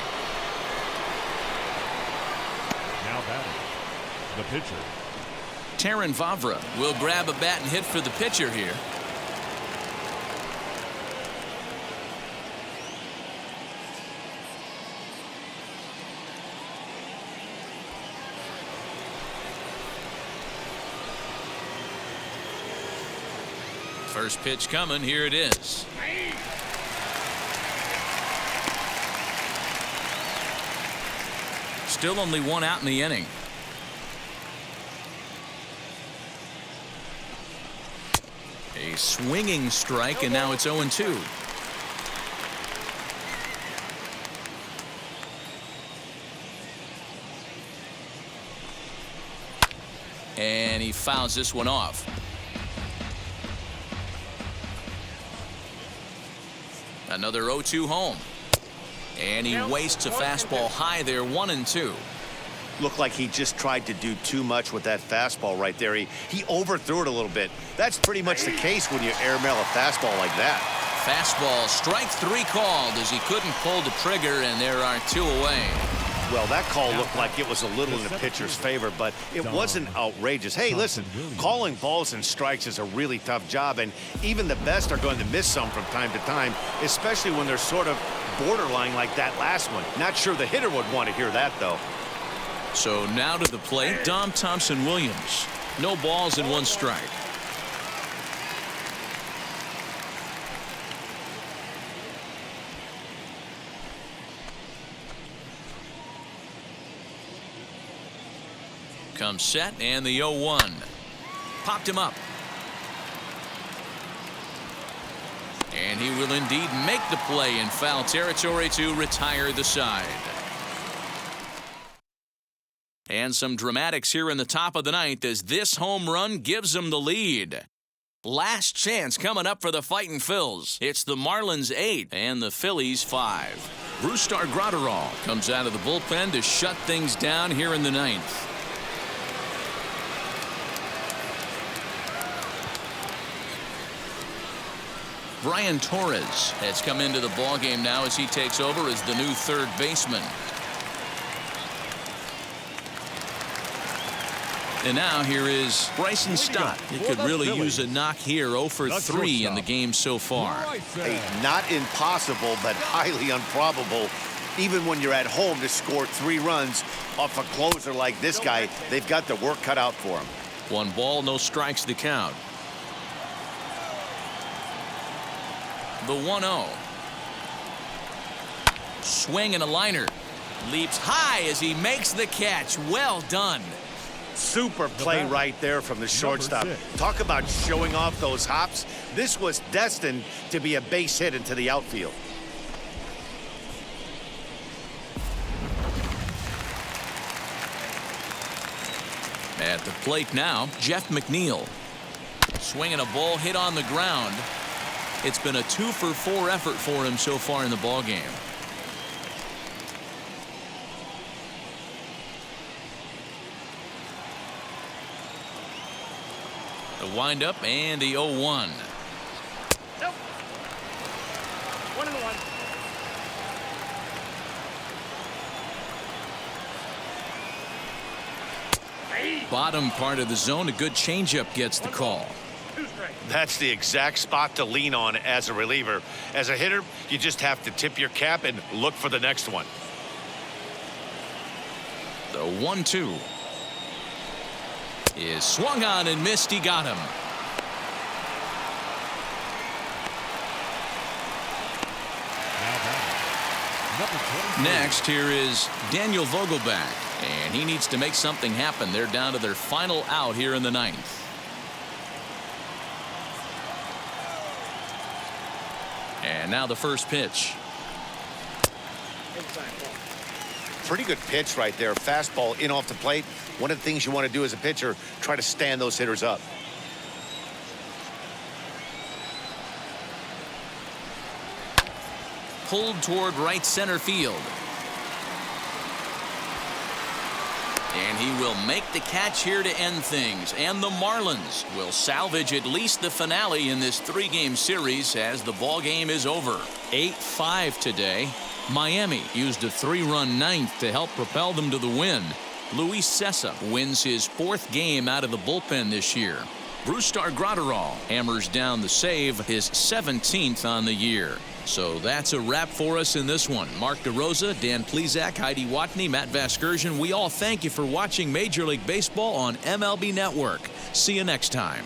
Now batting, the pitcher. Taron Vavra will grab a bat and hit for the pitcher here. First pitch coming. Here it is. Still only 1 out in the inning. A swinging strike, and now it's 0-2. And he fouls this one off. Another 0-2 home. And he wastes a fastball high there, 1-2. Looked like he just tried to do too much with that fastball right there. He overthrew it a little bit. That's pretty much the case when you airmail a fastball like that. Fastball, strike 3 called as he couldn't pull the trigger, and there are 2 away. Well, that call looked like it was a little in the pitcher's favor, but it wasn't outrageous. Hey, listen, calling balls and strikes is a really tough job, and even the best are going to miss some from time to time, especially when they're sort of borderline like that last one. Not sure the hitter would want to hear that, though. So now to the plate, Dom Thompson-Williams. No balls and 1 strike. Comes set, and the 0-1. Popped him up. And he will indeed make the play in foul territory to retire the side. And some dramatics here in the top of the ninth as this home run gives them the lead. Last chance coming up for the Fightin' Phils. It's the Marlins 8 and the Phillies 5. Brusdar Graterol comes out of the bullpen to shut things down here in the ninth. Brian Torres has come into the ballgame now as he takes over as the new third baseman. And now here is Bryson Stott. He could really use a knock here. 0 for 3 in the game so far. Hey, not impossible, but highly improbable. Even when you're at home to score 3 runs off a closer like this guy, they've got the work cut out for him. 1 ball, no strikes to count. The 1-0. Swing and a liner. Leaps high as he makes the catch. Well done. Super play right there from the shortstop. Talk about showing off those hops. This was destined to be a base hit into the outfield. At the plate now, Jeff McNeil. Swinging a ball hit on the ground. It's been a 2 for 4 effort for him so far in the ballgame. The windup and the 0-1. Nope. 1-1. Bottom part of the zone, a good changeup gets the call. That's the exact spot to lean on as a reliever. As a hitter, you just have to tip your cap and look for the next one. The 1-2 is swung on and missed. He got him. Next, here is Daniel Vogelback, and he needs to make something happen. They're down to their final out here in the ninth. And now the first pitch. Pretty good pitch right there. Fastball in off the plate. One of the things you want to do as a pitcher, try to stand those hitters up. Pulled toward right center field. And he will make the catch here to end things. And the Marlins will salvage at least the finale in this 3-game series as the ball game is over. 8-5 today. Miami used a 3-run ninth to help propel them to the win. Luis Cessa wins his 4th game out of the bullpen this year. Brusdar Graterol hammers down the save, his 17th on the year. So that's a wrap for us in this one. Mark DeRosa, Dan Plesac, Heidi Watney, Matt Vasgersian. We all thank you for watching Major League Baseball on MLB Network. See you next time.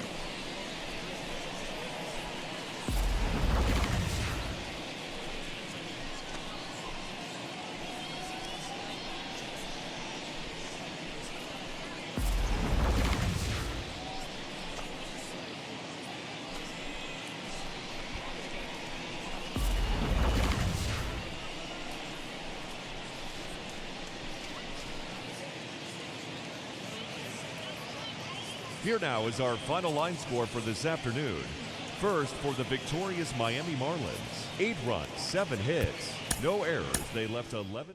Here now is our final line score for this afternoon. First, for the victorious Miami Marlins, 8 runs, 7 hits, no errors. They left 11.